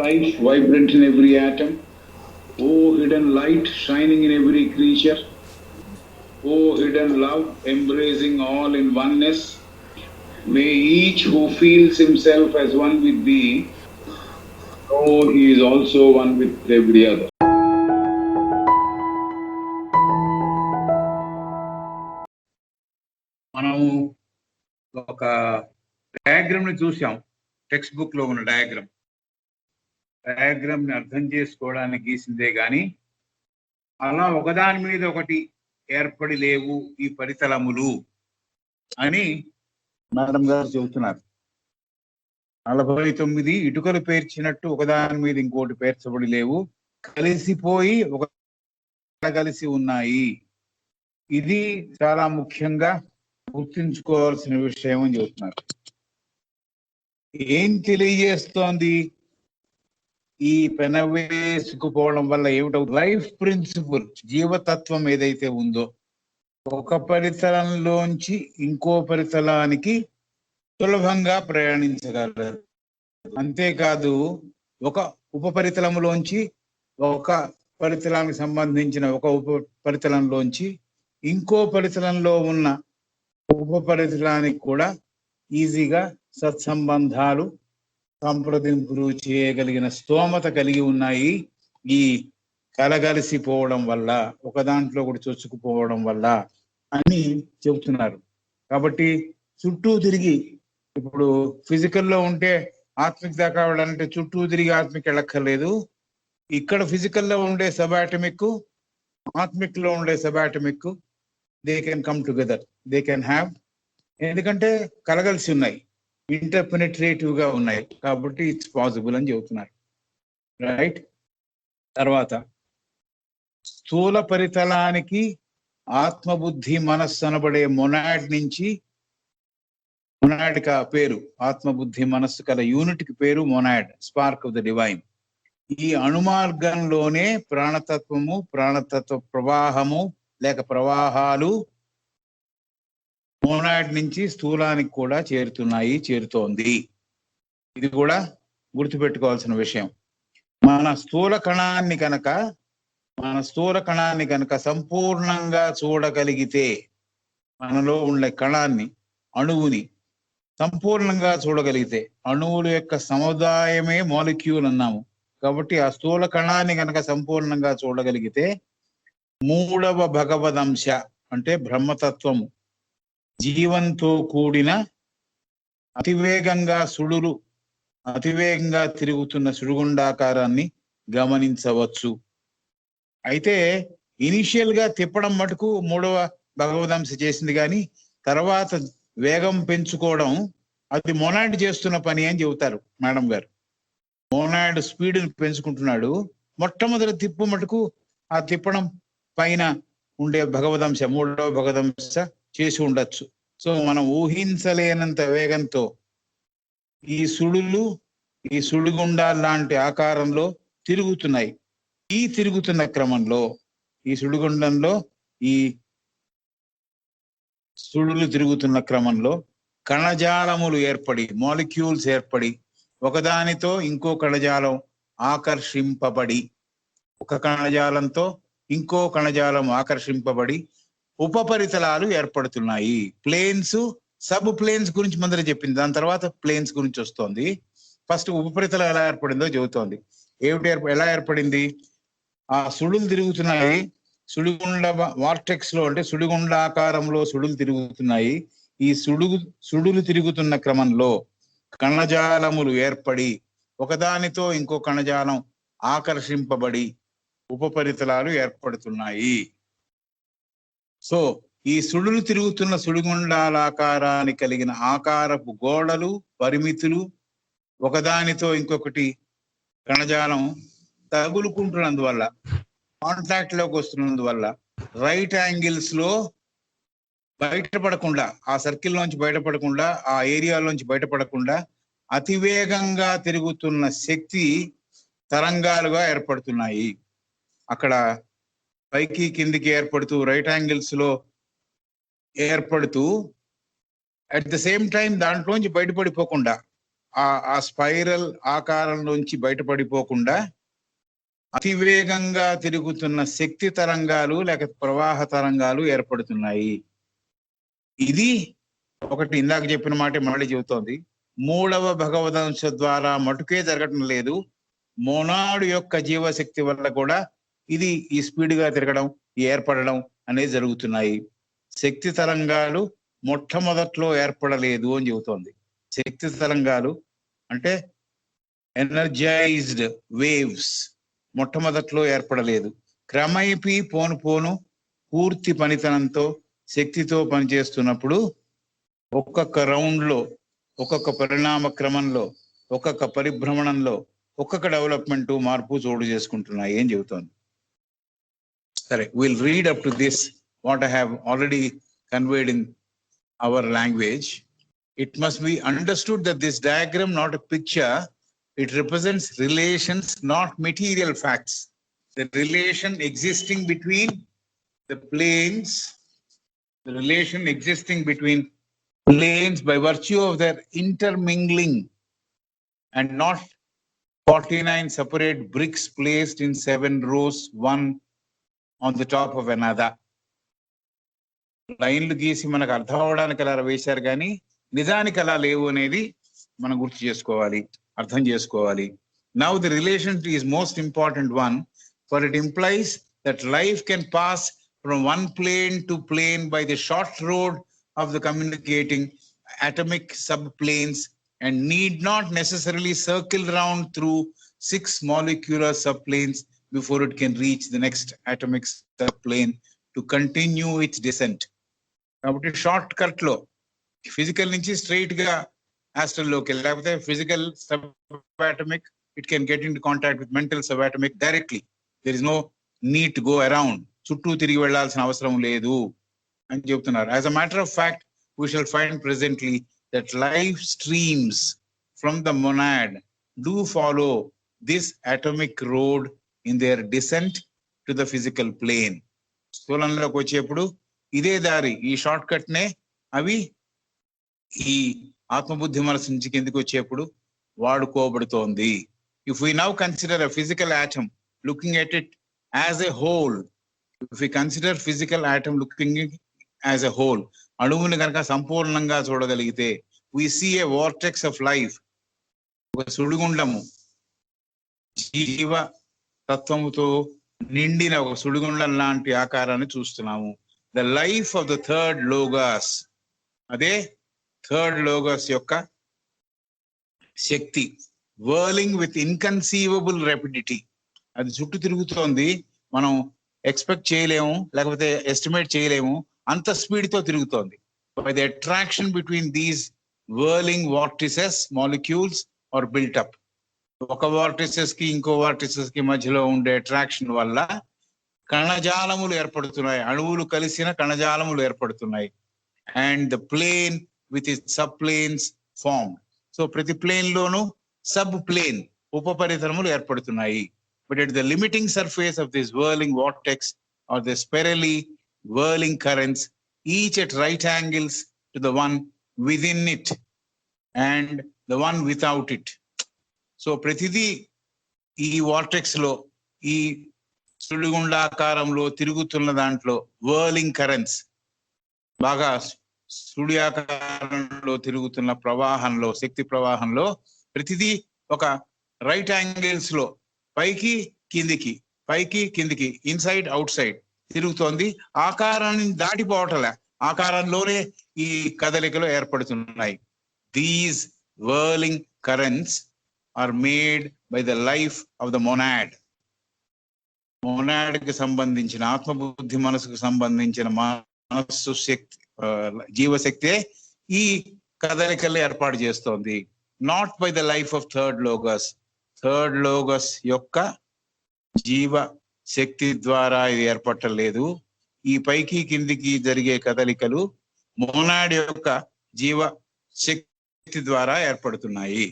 life vibrant in every atom. O hidden light shining in every creature. O hidden love embracing all in oneness. May each who feels himself as one with thee know he is also one with every other. మనము ఒక diagram ని చూసాం, text book లో ఉన్న diagram ని అర్థం చేసుకోవడానికి గీసిందే గాని అలా ఒకదాని మీద ఒకటి ఏర్పడి లేవు ఈ పరితలములు అని మేడం గారు చెబుతున్నారు. 49 ఇటుకలు పేర్చినట్టు ఒకదాని మీద ఇంకోటి పేర్చబడి లేవు, కలిసిపోయి ఒక కలిసి ఉన్నాయి. ఇది చాలా ముఖ్యంగా గుర్తుంచుకోవాల్సిన విషయం అని చెబుతున్నారు. ఏం తెలియజేస్తోంది? ఈ పెనవేసుకుపోవడం వల్ల ఏమిటవుతుంది? లైఫ్ ప్రిన్సిపల్, జీవతత్వం ఏదైతే ఉందో ఒక పరితలంలోంచి ఇంకో పరితలానికి సులభంగా ప్రయాణించగలరు. అంతేకాదు ఒక ఉపరితలంలోంచి ఒక పరితలానికి సంబంధించిన ఒక ఉపరితలంలోంచి ఇంకో పరితలంలో ఉన్న ఉపరితలానికి కూడా ఈజీగా సత్సంబంధాలు సంప్రదింపులు చేయగలిగిన స్తోమత కలిగి ఉన్నాయి ఈ కలగలిసిపోవడం వల్ల, ఒక దాంట్లో కూడా చొచ్చుకుపోవడం వల్ల అని చెబుతున్నారు. కాబట్టి చుట్టూ తిరిగి, ఇప్పుడు ఫిజికల్లో ఉంటే ఆత్మిక్ దాకా వెళ్ళాలంటే చుట్టూ తిరిగి ఆత్మిక్ వెళ్ళక్కర్లేదు. ఇక్కడ ఫిజికల్లో ఉండే సబాటమిక్, ఆత్మిక్ లో ఉండే subatomic, they can come together, they can have, ఎందుకంటే కలగలిసి ఉన్నాయి, ఇంటర్పెనిట్రేటివ్ గా ఉన్నాయి, కాబట్టి ఇట్స్ పాసిబుల్ అని చెబుతున్నారు. రైట్. తర్వాత స్థూల పరితలానికి ఆత్మబుద్ధి మనస్సు అనబడే మొనాడ్ నుంచి, మొనాడ్ కా పేరు, ఆత్మబుద్ధి మనస్సు కల యూనిట్ కి పేరు monad, spark of the divine. ఈ అణుమార్గంలోనే ప్రాణతత్వము, ప్రాణతత్వ ప్రవాహము లేక ప్రవాహాలు మోనాడ్ నుంచి స్థూలానికి కూడా చేరుతోంది. ఇది కూడా గుర్తుపెట్టుకోవాల్సిన విషయం. మన స్థూల కణాన్ని కనుక సంపూర్ణంగా చూడగలిగితే, మనలో ఉండే కణాన్ని, అణువుని సంపూర్ణంగా చూడగలిగితే, అణువుల యొక్క సముదాయమే మాలిక్యూల్ అన్నాము కాబట్టి ఆ స్థూల కణాన్ని కనుక సంపూర్ణంగా చూడగలిగితే మూడవ భగవదంశ అంటే బ్రహ్మతత్వము, జీవంతో కూడిన అతివేగంగా తిరుగుతున్న సుడిగుండాకారాన్ని గమనించవచ్చు. అయితే ఇనిషియల్ గా తిప్పడం మటుకు మూడవ భగవదంశ చేసింది, కానీ తర్వాత వేగం పెంచుకోవడం అది మొనాడ్ చేస్తున్న పని అని చెబుతారు మేడం గారు. మొనాడ్ స్పీడ్ పెంచుకుంటున్నాడు. మొట్టమొదటి తిప్పు మటుకు ఆ తిప్పడం పైన ఉండే భగవదంశ, మూడవ భగవదంశ చేసి ఉండొచ్చు. సో మనం ఊహించలేనంత వేగంతో ఈ సుడిగుండాల లాంటి ఆకారంలో తిరుగుతున్నాయి. ఈ తిరుగుతున్న క్రమంలో ఈ సుడిగుండంలో ఈ సుడులు తిరుగుతున్న క్రమంలో కణజాలములు ఏర్పడి, మాలిక్యూల్స్ ఏర్పడి, ఒకదానితో ఇంకో కణజాలం ఆకర్షింపబడి, ఒక కణజాలంతో ఇంకో కణజాలం ఆకర్షింపబడి ఉపపరితలాలు ఏర్పడుతున్నాయి. ప్లేన్స్, సబ్ ప్లేన్స్ గురించి ముందర చెప్పింది, దాని తర్వాత ప్లేన్స్ గురించి వస్తోంది. ఫస్ట్ ఉపరితలం ఎలా ఏర్పడిందో చెబుతోంది. ఎలా ఏర్పడింది? ఆ సుడులు తిరుగుతున్నాయి, సుడిగుండ వార్టెక్స్ లో, అంటే సుడిగుండాకారంలో సుడులు తిరుగుతున్నాయి. ఈ సుడులు తిరుగుతున్న క్రమంలో కణజాలములు ఏర్పడి, ఒకదానితో ఇంకో కణజాలం ఆకర్షింపబడి ఉపపరితలాలు ఏర్పడుతున్నాయి. సో ఈ సుడులు తిరుగుతున్న సుడిగుండాలాకారాన్ని కలిగిన ఆకారపు గోడలు, పరిమితులు, ఒకదానితో ఇంకొకటి కణజాలం తగులుకుంటున్నందువల్ల, కాంటాక్ట్ లోకి వస్తున్నందువల్ల రైట్ యాంగిల్స్ లో బయటపడకుండా, ఆ సర్కిల్ లోంచి బయటపడకుండా, ఆ ఏరియాలోంచి బయటపడకుండా అతివేగంగా తిరుగుతున్న శక్తి తరంగాలుగా ఏర్పడుతున్నాయి. అక్కడ పైకి కిందికి ఏర్పడుతూ, రైట్ యాంగిల్స్ లో ఏర్పడుతూ, అట్ ద సేమ్ టైం దాంట్లోంచి బయటపడిపోకుండా ఆ స్పైరల్ ఆకారం నుంచి బయటపడిపోకుండా అతివేగంగా తిరుగుతున్న శక్తి తరంగాలు లేక ప్రవాహ తరంగాలు ఏర్పడుతున్నాయి. ఇది ఒకటి ఇందాక చెప్పిన మాట మళ్ళీ చెబుతోంది. మూడవ భగవదంశ ద్వారా మటుకే జరగటం లేదు, మోనాడు యొక్క జీవశక్తి వల్ల కూడా ఇది ఈ స్పీడ్ గా తిరగడం, ఏర్పడడం అనేది జరుగుతున్నాయి. శక్తి తరంగాలు మొట్టమొదట్లో ఏర్పడలేదు అని చెబుతోంది. శక్తి తరంగాలు అంటే ఎనర్జైజ్డ్ వేవ్స్ మొట్టమొదట్లో ఏర్పడలేదు. క్రమైపీ పోను పోను పూర్తి పనితనంతో శక్తితో పనిచేస్తున్నప్పుడు ఒక్కొక్క రౌండ్ లో, ఒక్కొక్క పరిణామ క్రమంలో, ఒక్కొక్క పరిభ్రమణంలో ఒక్కొక్క డెవలప్మెంట్ మార్పు చోటు చేసుకుంటున్నాయి అని చెబుతోంది. సరే, will read up to this what I have already conveyed in our language. It must be understood that this diagram, not a picture, it represents relations, not material facts. The relation existing between the planes, the relation existing between planes by virtue of their intermingling, and not 49 separate bricks placed in 7 rows, one on the top of another. లైన్లు గీసి మనకు అర్థం అవడానికి అలా వేశారు కానీ నిజానికి అలా లేవు అనేది మనం గుర్తు చేసుకోవాలి, అర్థం చేసుకోవాలి. Now the relation is most important one, for it implies that life can pass from one plane to plane by the short road of the communicating atomic subplanes and need not necessarily circle round through 6 molecular subplanes before it can reach the next atomic subplane to continue its descent. కాబట్టి shortcut లో physical నుంచి straight గా astral లోకి, లేకపోతే physical subatomic it can get in contact with mental subatomic directly. There is no need to go around, చుట్టూ తిరిగి వెళ్లాల్సిన అవసరం లేదు అని చెబుతున్నారు. As a matter of fact we shall find presently that life streams from the monad do follow this atomic road in their descent to the physical plane. స్థూలంలోకి వచ్చేప్పుడు ఇదే దారి, ఈ షార్ట్ కట్ నే అవి ఈ ఆత్మబుద్ధి మనసు నుంచి కిందికి వచ్చేప్పుడు వాడుకోబడుతోంది. If we now consider a physical atom looking at it as a whole, if we consider physical atom looking as a whole, అణువుని కనుక సంపూర్ణంగా చూడగలిగితే we see a vortex of life, ఒక సుడిగుండము, జీవ తత్వముతో నిండిన ఒక సుడిగుండం లాంటి ఆకారాన్ని చూస్తున్నాము. The life of the third logos, అదే థర్డ్ లోగస్ యొక్క శక్తి, వర్లింగ్ విత్ ఇన్కన్సీవబుల్ ర్యాపిడిటీ. అది చుట్టూ తిరుగుతోంది, మనం ఎక్స్పెక్ట్ చేయలేము, లేకపోతే ఎస్టిమేట్ చేయలేము, అంత స్పీడ్ తో తిరుగుతోంది. By the attraction between these whirling vortices molecules are built up. ఒక వార్టిసెస్ కి ఇంకో వార్టిసెస్ కి మధ్యలో ఉండే అట్రాక్షన్ వల్ల కణజాలములు ఏర్పడుతున్నాయి, అణువులు కలిసిన కణజాలములు ఏర్పడుతున్నాయి. And the plane with its subplanes formed. So ప్రతి ప్లేన్ లోను సబ్ ప్లేన్ ఉపపరితలములు ఏర్పడుతున్నాయి. But at the limiting surface of this whirling vortex or the spirally whirling currents, each at right angles to the one within it and the one without it. So ప్రతిదీ ఈ vortex లో, ఈ సుడిగుండాకారంలో తిరుగుతున్న దాంట్లో whirling currents, బాగా సూర్యాకారంలో తిరుగుతున్న ప్రవాహంలో, శక్తి ప్రవాహంలో ప్రతిదీ ఒక రైట్ యాంగిల్స్ లో పైకి కిందికి, పైకి కిందికి, ఇన్సైడ్ అవుట్ సైడ్ తిరుగుతోంది. ఆకారాన్ని దాటిపోవటలే, ఆకారంలోనే ఈ కదలికలు ఏర్పడుతున్నాయి. These whirling currents are made by the life of the monad. Monad కి సంబంధించిన, ఆత్మబుద్ధి మనసుకు సంబంధించిన మనస్సు శక్తి, జీవశక్తే ఈ కదలికలు ఏర్పాటు చేస్తోంది. Not by the life of third Logos. Third Logos యొక్క జీవ శక్తి ద్వారా ఇది ఏర్పడలేదు. ఈ పైకి కిందికి జరిగే కదలికలు మోనాడ్ యొక్క జీవ శక్తి ద్వారా ఏర్పడుతున్నాయి.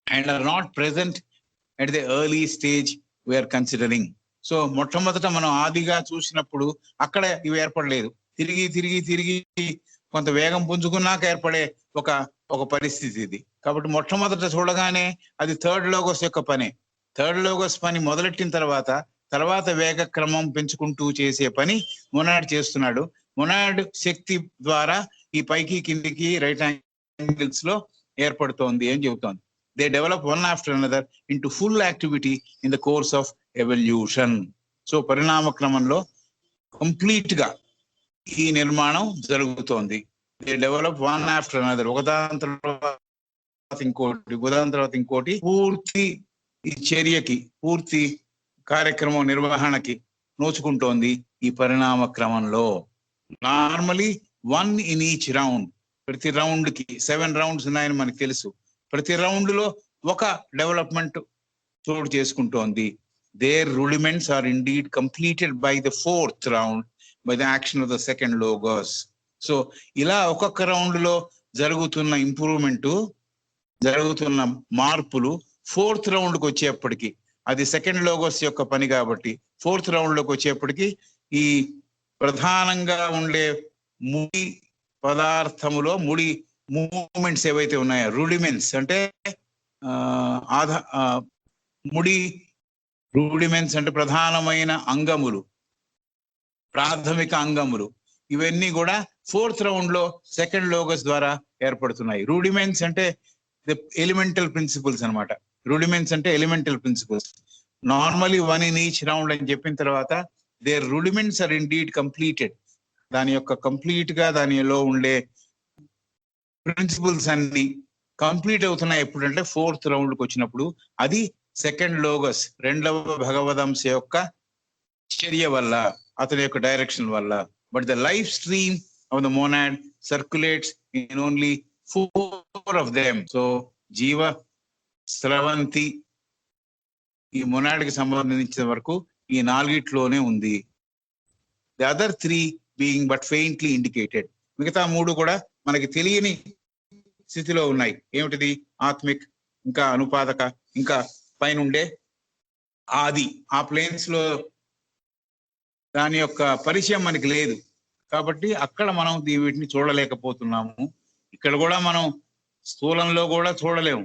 And are not present at the early stage we're considering. So మొట్టమొదట మనం ఆదిగా చూసినప్పుడు అక్కడ ఇవి ఏర్పడలేదు. తిరిగి తిరిగి తిరిగి కొంత వేగం పుంజుకున్నాక ఏర్పడే ఒక పరిస్థితి ఇది. కాబట్టి మొట్టమొదట చూడగానే అది థర్డ్ లోగోస్ యొక్క పని. థర్డ్ లోగోస్ పని మొదలెట్టిన తర్వాత వేగ క్రమం పెంచుకుంటూ చేసే పని మొనాడ్ చేస్తున్నాడు. మొనాడ్ శక్తి ద్వారా ఈ పైకి కిందికి రైట్ యాంగిల్స్ లో ఏర్పడుతోంది అని చెబుతోంది. They develop one after another into full activity in the course of evolution. So పరిణామ క్రమంలో కంప్లీట్ గా ఈ నిర్మాణం జరుగుతోంది. They develop one after another, ఒకదాని తర్వాత ఇంకోటి పూర్తి ఈ చర్యకి, పూర్తి కార్యక్రమం నిర్వహణకి నోచుకుంటోంది ఈ పరిణామ క్రమంలో. నార్మలీ 1 in each రౌండ్, ప్రతి రౌండ్ కి 7 రౌండ్స్ ఉన్నాయని మనకు తెలుసు. ప్రతి రౌండ్ లో ఒక డెవలప్మెంట్ చోటు చేసుకుంటోంది. Their rudiments are indeed completed by the 4th round by the action of the second logos. So ఇలా ఒక్కొక్క రౌండ్ లో జరుగుతున్న ఇంప్రూవ్మెంట్, జరుగుతున్న మార్పులు 4th round కి వచ్చేప్పటికి, అది సెకండ్ లోగోస్ యొక్క పని కాబట్టి 4th round లోకి వచ్చేప్పటికి ఈ ప్రధానంగా ఉండే ముడి పదార్థములో ముడి మూమెంట్స్ ఏవైతే ఉన్నాయో, రూడిమెంట్స్ అంటే ముడి రూడిమెంట్స్ అంటే ప్రధానమైన అంగములు, ప్రాథమిక అంగములు, ఇవన్నీ కూడా 4th round లో సెకండ్ లోగస్ ద్వారా ఏర్పడుతున్నాయి. రూడిమెంట్స్ అంటే ఎలిమెంటల్ ప్రిన్సిపల్స్ అనమాట. రూడిమెంట్స్ అంటే elemental principles. Normally 1 in each round అని చెప్పిన తర్వాత there rudiments are indeed completed. దాని యొక్క కంప్లీట్ గా దానిలో ఉండే ప్రిన్సిపల్స్ అన్ని కంప్లీట్ అవుతున్నాయి ఎప్పుడంటే 4th round కి వచ్చినప్పుడు. అది సెకండ్ లోగస్, రెండవ భగవదంశ యొక్క చర్య వల్ల, అతని యొక్క డైరెక్షన్ వల్ల. But the life stream of the monad circulates in only 4 of them. So జీవ స్రవంతి ఈ మొనాడ్ కి సంబంధించిన వరకు ఈ 4 ఉంది. The other 3 being but faintly indicated. మిగతా 3 కూడా మనకి తెలియని స్థితిలో ఉన్నాయి. ఏమిటిది? ఆత్మిక్, ఇంకా అనుపాదక, ఇంకా పైన ఉండే ఆది. ఆ ప్లేన్స్ లో దాని యొక్క పరిచయం మనకి లేదు కాబట్టి అక్కడ మనం వీటిని చూడలేకపోతున్నాము. ఇక్కడ కూడా మనం స్థూలంలో కూడా చూడలేము.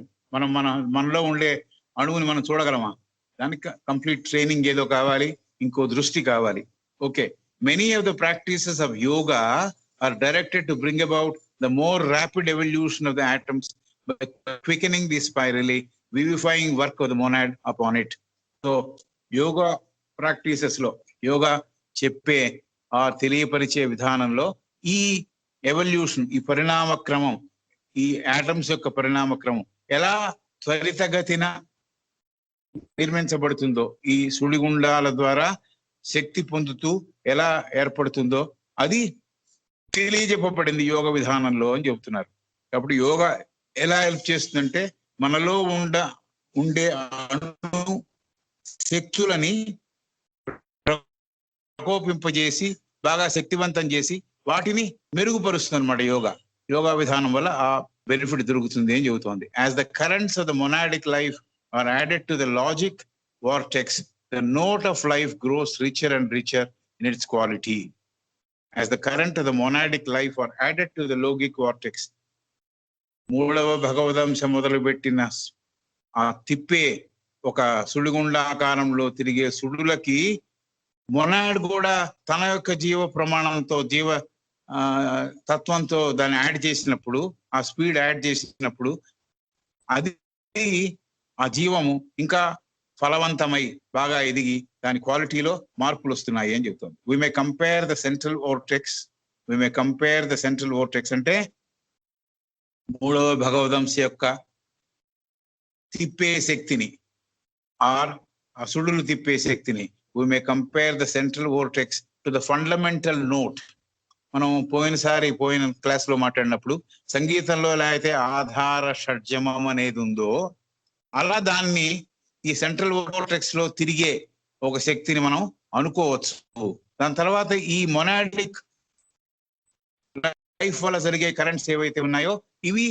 మనలో ఉండే అణువుని మనం చూడగలమా? దానికి కంప్లీట్ ట్రైనింగ్ ఏదో కావాలి, ఇంకో దృష్టి కావాలి. Okay, many of the practices of yoga are directed to bring about the more rapid evolution of the atoms by quickening the spirillae vivifying work of the monad upon it. So yoga practices లో, యోగా చెప్పే ఆ తెలియపరిచే విధానంలో ఈ evolution, ఈ పరిణామ క్రమం, ఈ atoms యొక్క పరిణామ క్రమం ఎలా త్వరితగతిన నిర్మించబడుతుందో, ఈ సుడిగుండాల ద్వారా శక్తి పొందుతూ ఎలా ఏర్పడుతుందో అది తెలియజెప్పబడింది యోగ విధానంలో అని చెబుతున్నారు. కాబట్టి యోగా ఎలా హెల్ప్ చేస్తుందంటే మనలో ఉండే అణు శక్తులని ప్రకోపింపజేసి బాగా శక్తివంతం చేసి వాటిని మెరుగుపరుస్తుంది అనమాట యోగా విధానం వల్ల ఆ బెనిఫిట్ దొరుకుతుంది అని చెబుతోంది. As the currents of the monadic life are added to the logic vortex, the note of life grows richer and richer in its quality. As the current of the monadic life are added to the logic vortex, మూడవ భగవదంశ మొదలుపెట్టిన ఆ తిప్పే ఒక సుడిగుండాకారంలో తిరిగే సుడులకి monad కూడా తన యొక్క జీవ ప్రమాణంతో, జీవ తత్వంతో దాన్ని యాడ్ చేసినప్పుడు, ఆ స్పీడ్ యాడ్ చేసినప్పుడు అది ఆ జీవము ఇంకా ఫలవంతమై బాగా ఎదిగి దాని క్వాలిటీలో మార్పులు వస్తున్నాయి అని చెప్తుంది. వి may compare the central vortex అంటే మూడవ భగవదంశ యొక్క తిప్పే శక్తిని, ఆర్ అసుడులు తిప్పే శక్తిని. We may compare the central vortex to the fundamental note. మనం పోయిన క్లాస్ లో మాట్లాడినప్పుడు సంగీతంలో ఎలా అయితే ఆధార షడ్జమం అనేది ఉందో అలా దాన్ని ఈ సెంట్రల్ వోర్టెక్స్ లో తిరిగే ఒక శక్తిని మనం అనుకోవచ్చు. దాని తర్వాత ఈ మొనాడిక్ లైఫ్ వల్ల జరిగే కరెంట్స్ ఏవైతే ఉన్నాయో ఇవి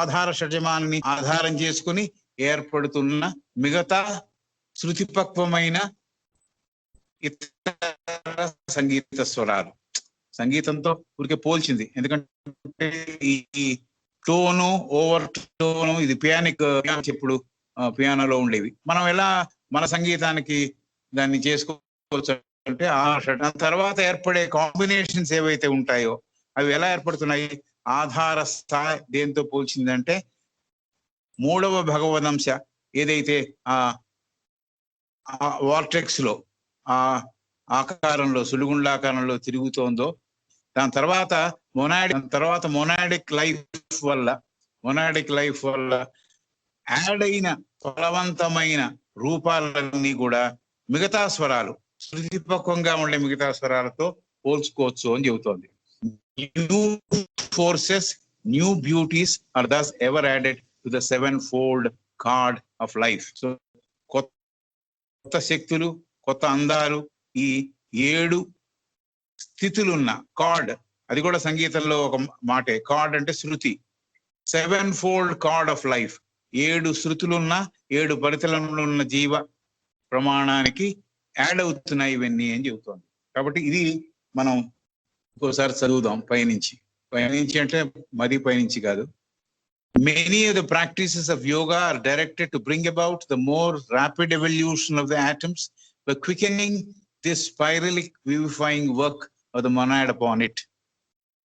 ఆధార షడ్జమాన్ని ఆధారం చేసుకుని ఏర్పడుతున్న మిగతా శృతిపక్వమైన ఇతర సంగీత స్వరాలు. సంగీతంతో ఊరికే పోల్చింది, ఎందుకంటే ఈ టోను, ఓవర్ టోను, ఇది పియానిక్ చెప్పుడు పియానోలో ఉండేవి. మనం ఎలా మన సంగీతానికి దాన్ని చేసుకోవచ్చు అంటే దాని తర్వాత ఏర్పడే కాంబినేషన్స్ ఏవైతే ఉంటాయో అవి ఎలా ఏర్పడుతున్నాయి? ఆధార స్థాయి దేంతో పోల్చిందంటే మూడవ భగవదంశ ఏదైతే ఆ వార్టెక్స్ లో ఆ ఆకారంలో సుడిగుండాకారంలో తిరుగుతోందో దాని తర్వాత మొనాడిక్ లైఫ్ వల్ల యాడ్ అయిన ఫలవంతమైన రూపాలన్నీ కూడా మిగతా స్వరాలు శృతిపక్వంగా ఉండే మిగతా స్వరాలతో పోల్చుకోవచ్చు అని చెబుతోంది. New forces, new beauties are thus ever added to the 7-fold cord of life. So కొత్త శక్తులు, కొత్త అందాలు, ఈ 7 స్థితులున్న కార్డ్, అది కూడా సంగీతంలో ఒక మాటే. కార్డ్ అంటే శృతి. 7-fold కార్డ్ ఆఫ్ లైఫ్, 7 శృతులున్న 7 పరితలములున్న జీవ ప్రమాణానికి యాడ్ అవుతున్నాయి ఇవన్నీ అని చెబుతోంది. కాబట్టి ఇది మనం ఇంకోసారి చదువుదాం పైనుంచి అంటే మరీ పైనుంచి కాదు. Many of the practices of yoga are directed to bring about the more rapid evolution of the atoms by quickening this spiralic vivifying work of the monad upon it.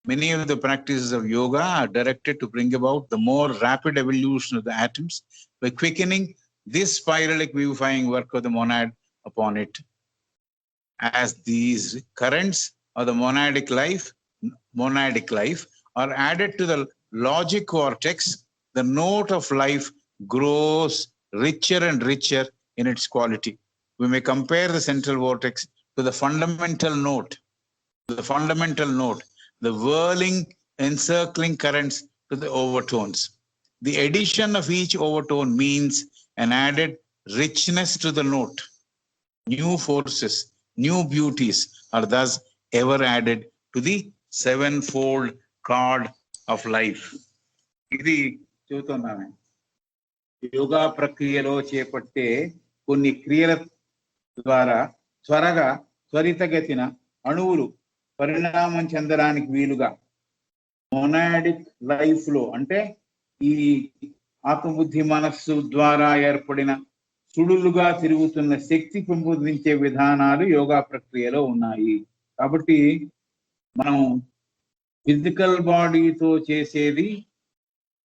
Many of the practices of yoga are directed to bring about the more rapid evolution of the atoms by quickening this spiralic vivifying work of the monad upon it. As these currents of the monadic life are added to the logic vortex, the note of life grows richer and richer in its quality. We may compare the central vortex to the fundamental note, the whirling, encircling currents to the overtones. The addition of each overtone means an added richness to the note. New forces, new beauties are thus ever added to the 7-fold card of life. ఇది చూస్తున్నాను. యోగా ప్రక్రియలో చేపట్టే కొన్ని క్రియల ద్వారా త్వరితగతిన అణువులు పరిణామం చెందడానికి వీలుగా మొనాడిక్ లైఫ్ లో, అంటే ఈ ఆత్మబుద్ధి మనస్సు ద్వారా ఏర్పడిన సుడులుగా తిరుగుతున్న శక్తి పెంపొందించే విధానాలు యోగా ప్రక్రియలో ఉన్నాయి. కాబట్టి మనం ఫిజికల్ బాడీతో చేసేది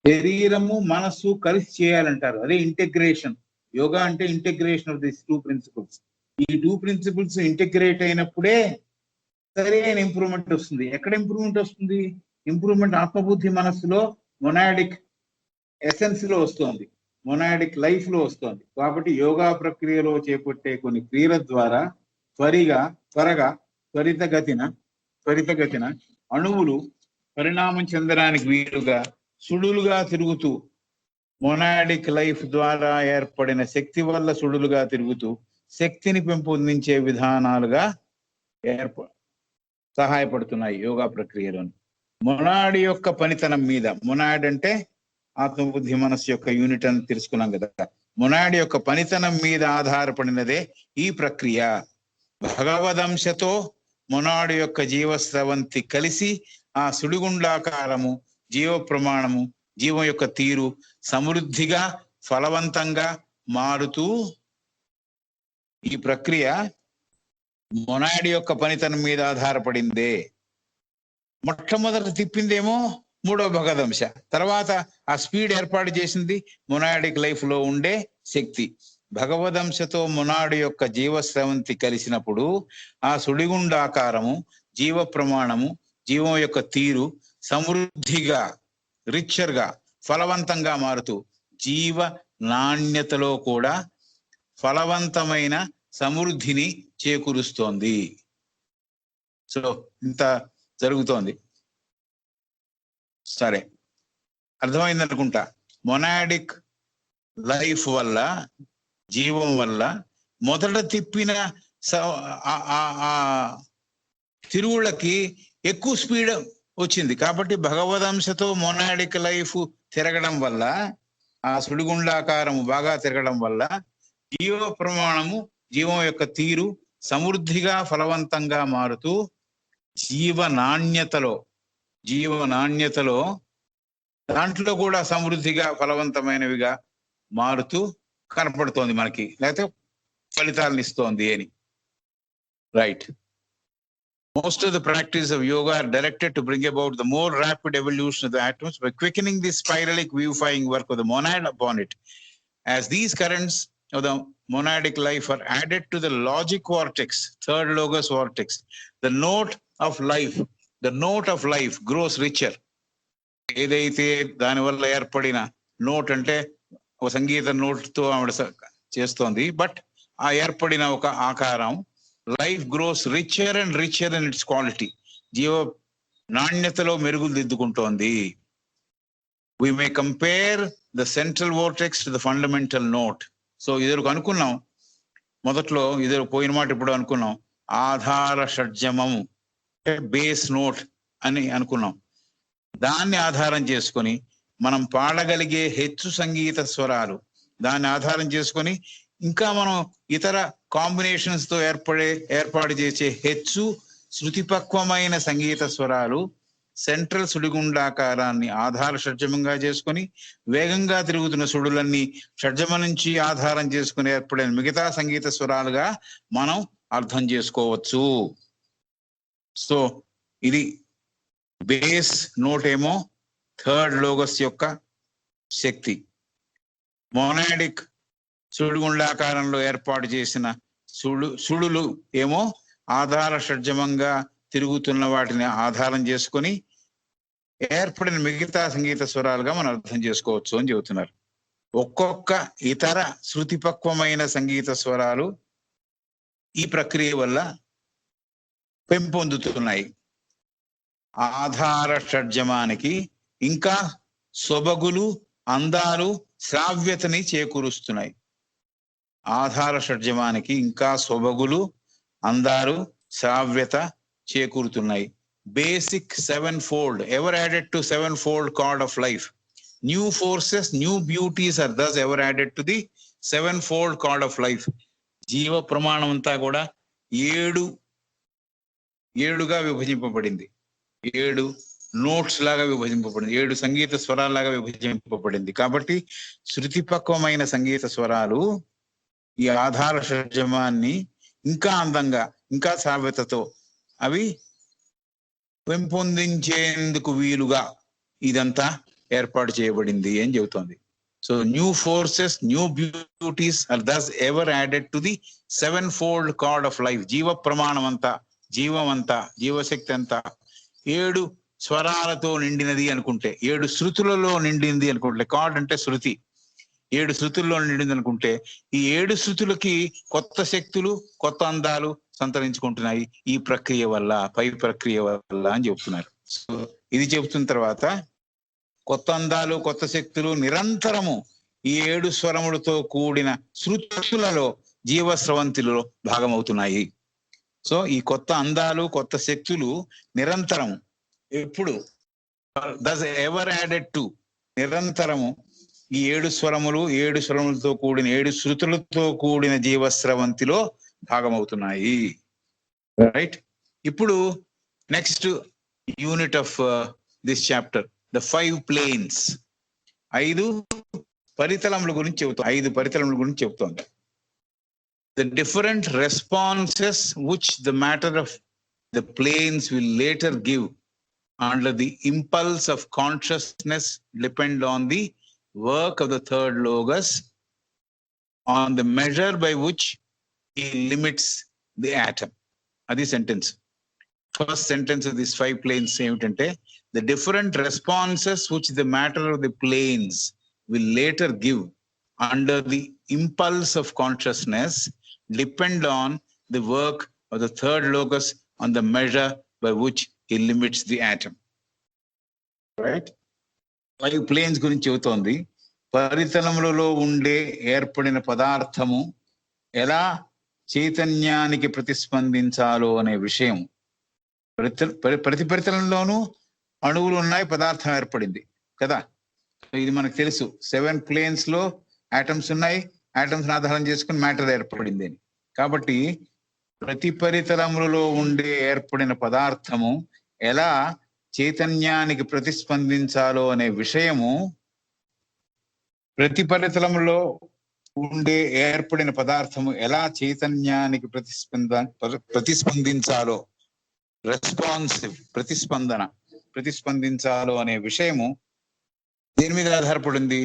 శరీరము మనస్సు కలిసి చేయాలంటారు. అదే ఇంటెగ్రేషన్. యోగా అంటే ఇంటెగ్రేషన్ ఆఫ్ దిస్ 2 ప్రిన్సిపల్స్. ఈ 2 ప్రిన్సిపల్స్ ఇంటెగ్రేట్ అయినప్పుడే సరైన ఇంప్రూవ్మెంట్ వస్తుంది. ఎక్కడ ఇంప్రూవ్మెంట్ వస్తుంది? ఇంప్రూవ్మెంట్ ఆత్మబుద్ధి మనస్సులో, మొనాడిక్ ఎసెన్స్ లో వస్తుంది, మొనాడిక్ లైఫ్ లో వస్తుంది. కాబట్టి యోగా ప్రక్రియలో చేపట్టే కొన్ని క్రియల ద్వారా త్వరితగతిన అణువులు పరిణామం చెందడానికి వీలుగా సుడులుగా తిరుగుతూ, మొనాడిక్ లైఫ్ ద్వారా ఏర్పడిన శక్తి వల్ల సుడులుగా తిరుగుతూ శక్తిని పెంపొందించే విధానాలుగా సహాయపడుతున్నాయి యోగా ప్రక్రియలోని. మొనాడి యొక్క పనితనం మీద, మొనాడ్ అంటే ఆత్మబుద్ధి మనస్సు యొక్క యూనిట్ అని తెలుసుకున్నాం కదా, మొనాడి యొక్క పనితనం మీద ఆధారపడినదే ఈ ప్రక్రియ. భగవదంశతో మొనాడు యొక్క జీవస్రవంతి కలిసి ఆ సుడిగుండాకారము, జీవ ప్రమాణము, జీవం యొక్క తీరు సమృద్ధిగా ఫలవంతంగా మారుతూ, ఈ ప్రక్రియ మొనాడి యొక్క పనితనం మీద ఆధారపడిందే. మొట్టమొదట తిప్పిందేమో మూడవ భగవదంశ, తర్వాత ఆ స్పీడ్ ఏర్పాటు చేసింది మొనాడిక్ లైఫ్ లో ఉండే శక్తి. భగవదంశతో మొనాడు యొక్క జీవస్రవంతి కలిసినప్పుడు ఆ సుడిగుండాకారము, జీవ ప్రమాణము, జీవం యొక్క తీరు సమృద్ధిగా, రిచర్గా, ఫలవంతంగా మారుతూ జీవ నాణ్యతలో కూడా ఫలవంతమైన సమృద్ధిని చేకూరుస్తోంది. సో ఇంత జరుగుతోంది. సరే, అర్థమైంది అనుకుంటా. మొనాడిక్ లైఫ్ వల్ల, జీవం వల్ల మొదట తిప్పిన తిరుగుళ్ళకి ఎక్కువ స్పీడ్ వచ్చింది. కాబట్టి భగవదంశతో మొనాడిక్ లైఫ్ తిరగడం వల్ల, ఆ సుడిగుండాకారము బాగా తిరగడం వల్ల జీవ ప్రమాణము, జీవం యొక్క తీరు సమృద్ధిగా ఫలవంతంగా మారుతూ జీవ నాణ్యతలో దాంట్లో కూడా సమృద్ధిగా ఫలవంతమైనవిగా మారుతూ కనపడుతోంది మనకి, లేకపోతే ఫలితాలను ఇస్తోంది అని. Right. Most of the practice of yoga are directed to bring about the more rapid evolution of the atoms by quickening the spiralic vivifying work of the monad upon it. As these currents of the monadic life are added to the logic vortex, third logos vortex, the note of life grows richer. ఏదైతే దానివల్ల ఏర్పడిన note అంటే ఒక సంగీత నోట్తో ఆవిడ చేస్తోంది, but ఆ ఏర్పడిన ఒక ఆకారం life grows richer and richer in its quality, జీవ నాణ్యతలో మెరుగులు దిద్దుకుంటోంది. we may compare the central vortex to the fundamental note. So ఇద్దరు అనుకున్నాం మొదట్లో, ఇద్దరు పోయిన మాట ఇప్పుడు అనుకున్నాం, ఆధార షడ్జమము బేస్ నోట్ అని అనుకున్నాం. దాన్ని ఆధారం చేసుకొని మనం పాడగలిగే హెచ్చు సంగీత స్వరాలు, దాన్ని ఆధారం చేసుకొని ఇంకా మనం ఇతర కాంబినేషన్స్ తో ఏర్పాటు చేసే హెచ్చు శృతిపక్వమైన సంగీత స్వరాలు సెంట్రల్ సుడిగుండాకారాన్ని ఆధార షడ్జమంగా చేసుకొని వేగంగా తిరుగుతున్న సుడులన్నీ షడ్జమ నుంచి ఆధారం చేసుకుని ఏర్పడిన మిగతా సంగీత స్వరాలుగా మనం అర్థం చేసుకోవచ్చు. సో ఇది బేస్ నోట్ ఏమో థర్డ్ లోగస్ యొక్క శక్తి, మోనాడిక్ సుడిగుండాకారంలో ఏర్పాటు చేసిన సుడులు ఏమో ఆధార షడ్జమంగా తిరుగుతున్న వాటిని ఆధారం చేసుకొని ఏర్పడిన మిగతా సంగీత స్వరాలుగా మనం అర్థం చేసుకోవచ్చు అని చెబుతున్నారు. ఒక్కొక్క ఇతర శృతిపక్వమైన సంగీత స్వరాలు ఈ ప్రక్రియ వల్ల పెంపొందుతున్నాయి. ఆధార షడ్జమానికి ఇంకా సొబగులు, అందాలు, శ్రావ్యతని చేకూరుస్తున్నాయి. ఆధార షడ్జమానికి ఇంకా సొబగులు, అందాలు, శ్రావ్యత చేకూరుతున్నాయి. Basic sevenfold ever added to sevenfold card of life. New forces, new beauties are thus ever added to the sevenfold card of life. జీవ ప్రమాణం అంతా కూడా ఏడుగా విభజింపబడింది, 7 నోట్స్ లాగా విభజింపబడింది, 7 సంగీత స్వరాల్లాగా విభజింపబడింది. కాబట్టి శృతిపక్వమైన సంగీత స్వరాలు ఈ ఆధార షడ్జమాన్ని ఇంకా అందంగా, ఇంకా శ్రావ్యతతో అవి పెంపొందించేందుకు వీలుగా ఇదంతా ఏర్పాటు చేయబడింది అని చెబుతోంది. So new forces, new beauties are thus ever added to the sevenfold card of life. జీవ ప్రమాణం అంతా, జీవం అంతా, జీవశక్తి అంతా 7 స్వరాలతో నిండినది అనుకుంటే, 7 శృతులలో నిండింది అనుకుంటే, కార్డ్ అంటే శృతి, 7 శృతుల్లో నిండింది అనుకుంటే ఈ 7 శృతులకి కొత్త శక్తులు, కొత్త అందాలు సంతరించుకుంటున్నాయి ఈ ప్రక్రియ వల్ల, పై ప్రక్రియ వల్ల అని చెప్తున్నారు. సో ఇది చెబుతున్న తర్వాత కొత్త అందాలు, కొత్త శక్తులు నిరంతరము ఈ 7 స్వరములతో కూడిన శృతులలో జీవస్రవంతిలో భాగమవుతున్నాయి. సో ఈ కొత్త అందాలు, కొత్త శక్తులు నిరంతరం ఎప్పుడు ఎవర్ యాడెడ్ టు నిరంతరము ఈ 7 స్వరములు, 7 స్వరములతో కూడిన 7 శృతులతో కూడిన జీవస్రవంతిలో భాగమవుతున్నాయి. రైట్. ఇప్పుడు next unit of this chapter, the 5 planes. 5 పరితలముల గురించి చెబుతాం, 5 పరితలముల గురించి చెబుతోంది. The different responses which the matter of the planes will later give under the impulse of consciousness depend on the work of the third logos, on the measure by which he limits the atom. Adi sentence. First sentence of these 5 planes ఏమిటంటే, the different responses which the matter of the planes will later give under the impulse of consciousness depend on the work of the third logos, on the measure by which he limits the atom. Right? 5 planes గురించి చెబుతోంది. పరితలములలో ఉండే ఏర్పడిన పదార్థము ఎలా చైతన్యానికి ప్రతిస్పందించాలో అనే విషయం. ప్రతి పరితలంలోనూ అణువులు ఉన్నాయి, పదార్థం ఏర్పడింది కదా, ఇది మనకు తెలుసు. 7 ప్లేన్స్ లో ఆటమ్స్ ఉన్నాయి, ఆటమ్స్ ఆధారం చేసుకుని మ్యాటర్ ఏర్పడింది అని. కాబట్టి ప్రతి పరితలములలో ఉండే ఏర్పడిన పదార్థము ఎలా చైతన్యానికి ప్రతిస్పందించాలో అనే విషయము ప్రతిఫలితంలో ఉండే ఏర్పడిన పదార్థము ఎలా చైతన్యానికి ప్రతిస్పందించాలో ప్రతిస్పందించాలో అనే విషయము దేని మీద ఆధారపడింది?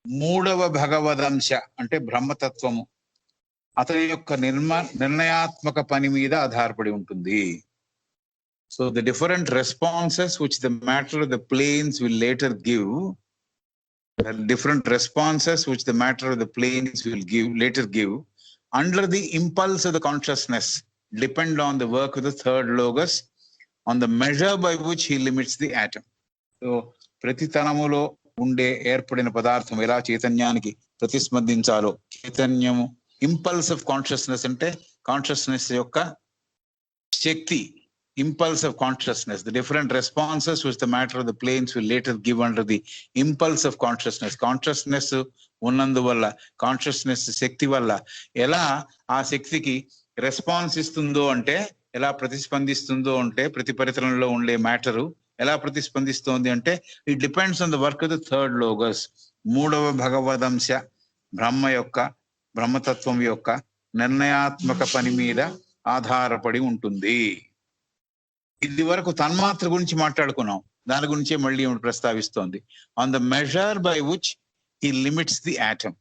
మూడవ భగవదంశ అంటే బ్రహ్మతత్వము అతని యొక్క నిర్ణయాత్మక పని మీద ఆధారపడి ఉంటుంది. So the different responses which the matter of the planes will later give, later give under the impulse of the consciousness depend on the work of the third logos, on the measure by which he limits the atom. So ప్రతి తనములో ఉండే ఏర్పడిన పదార్థం ఎలా చైతన్యానికి ప్రతిస్పందించాలో, చైతన్యము impulse of consciousness అంటే consciousness యొక్క శక్తి, impulse of consciousness, the different responses which the matter of the planes will later give under the impulse of consciousness. Consciousness ఉన్నందువల్ల, కాన్షియస్నెస్ శక్తి వల్ల ఎలా ఆ శక్తికి రెస్పాన్స్ ఇస్తుందో అంటే, ఎలా ప్రతిస్పందిస్తుందో అంటే, ప్రతి పరితలంలో ఉండే మ్యాటరు ఎలా ప్రతిస్పందిస్తోంది అంటే, it depends on the work of the third Logos, మూడవ భగవదంశ బ్రహ్మతత్వం యొక్క నిర్ణయాత్మక పని మీద ఆధారపడి ఉంటుంది. ఇది వరకు తన్మాత్ర గురించి మాట్లాడుకున్నాం, దాని గురించే మళ్ళీ ప్రస్తావిస్తోంది. On the measure by which he limits the atom.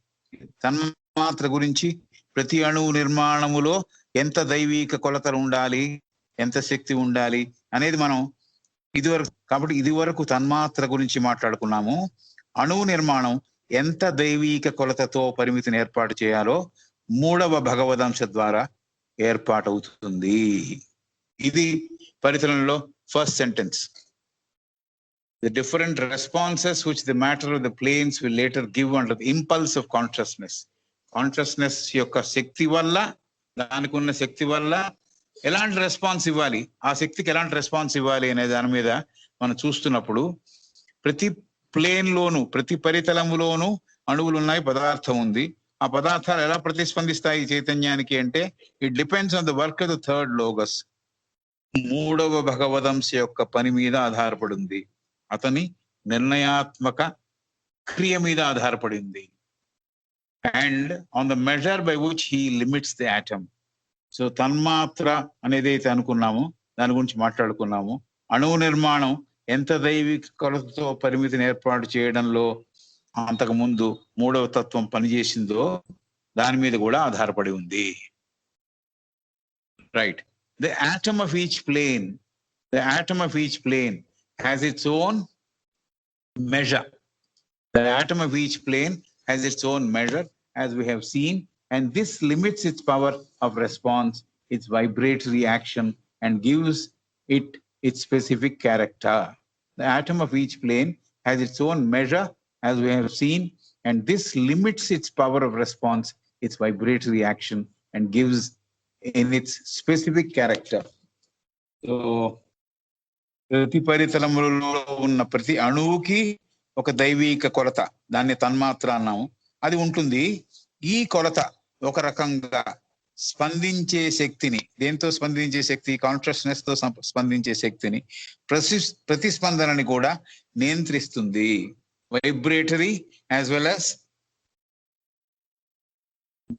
తన్మాత్ర గురించి ప్రతి అణువు నిర్మాణములో ఎంత దైవీక కొలతలు ఉండాలి, ఎంత శక్తి ఉండాలి అనేది మనం ఇది వరకు తన్మాత్ర గురించి మాట్లాడుకున్నాము. అణువు నిర్మాణం ఎంత దైవీక కొలతతో పరిమితిని ఏర్పాటు చేయాలో మూడవ భగవదంశ ద్వారా ఏర్పాటవుతుంది. ఇది పరితలంలో first sentence. The different responses which the matter of the planes will later give under the impulse of consciousness. Consciousness యొక్క శక్తి వల్ల, దానికి ఉన్న శక్తి వల్ల ఎలాంటి రెస్పాన్స్ ఇవ్వాలి, ఆ శక్తికి ఎలాంటి రెస్పాన్స్ ఇవ్వాలి అనే దాని మీద మనం చూస్తున్నప్పుడు ప్రతి ప్లేన్లోను, ప్రతి పరితలములోను అణువులు ఉన్నాయి, పదార్థం ఉంది. ఆ పదార్థాలు ఎలా ప్రతిస్పందిస్తాయి చైతన్యానికి అంటే, it depends on the work of the third Logos, మూడవ భగవదంశ యొక్క పని మీద ఆధారపడింది, అతని నిర్ణయాత్మక క్రియ మీద ఆధారపడింది. And on the measure by which he limits the atom. So తన్మాత్ర అనేది అయితే అనుకున్నాము, దాని గురించి మాట్లాడుకున్నాము. అణువు నిర్మాణం ఎంత దైవిక కొలతతో పరిమితిని ఏర్పాటు చేయడంలో అంతకు ముందు మూడవ తత్వం పనిచేసిందో దాని మీద కూడా ఆధారపడి ఉంది. Right. The atom of each plane has its own measure. The atom of each plane has its own measure, as we have seen, and this limits its power of response, its vibratory action, and gives it its specific character. The atom of each plane has its own measure, as we have seen, and this limits its power of response, its vibratory action, and gives in its specific character. So ప్రతి పరితలములలో ఉన్న ప్రతి అణువుకి ఒక దైవీక కొలత, దాన్ని తన్మాత్ర అన్నాము, అది ఉంటుంది. ఈ కొలత ఒక రకంగా స్పందించే శక్తిని, దేంతో స్పందించే శక్తి, కాన్షియస్నెస్ తో స్పందించే శక్తిని, ప్రతిస్పందనని కూడా నియంత్రిస్తుంది. Vibratory as well as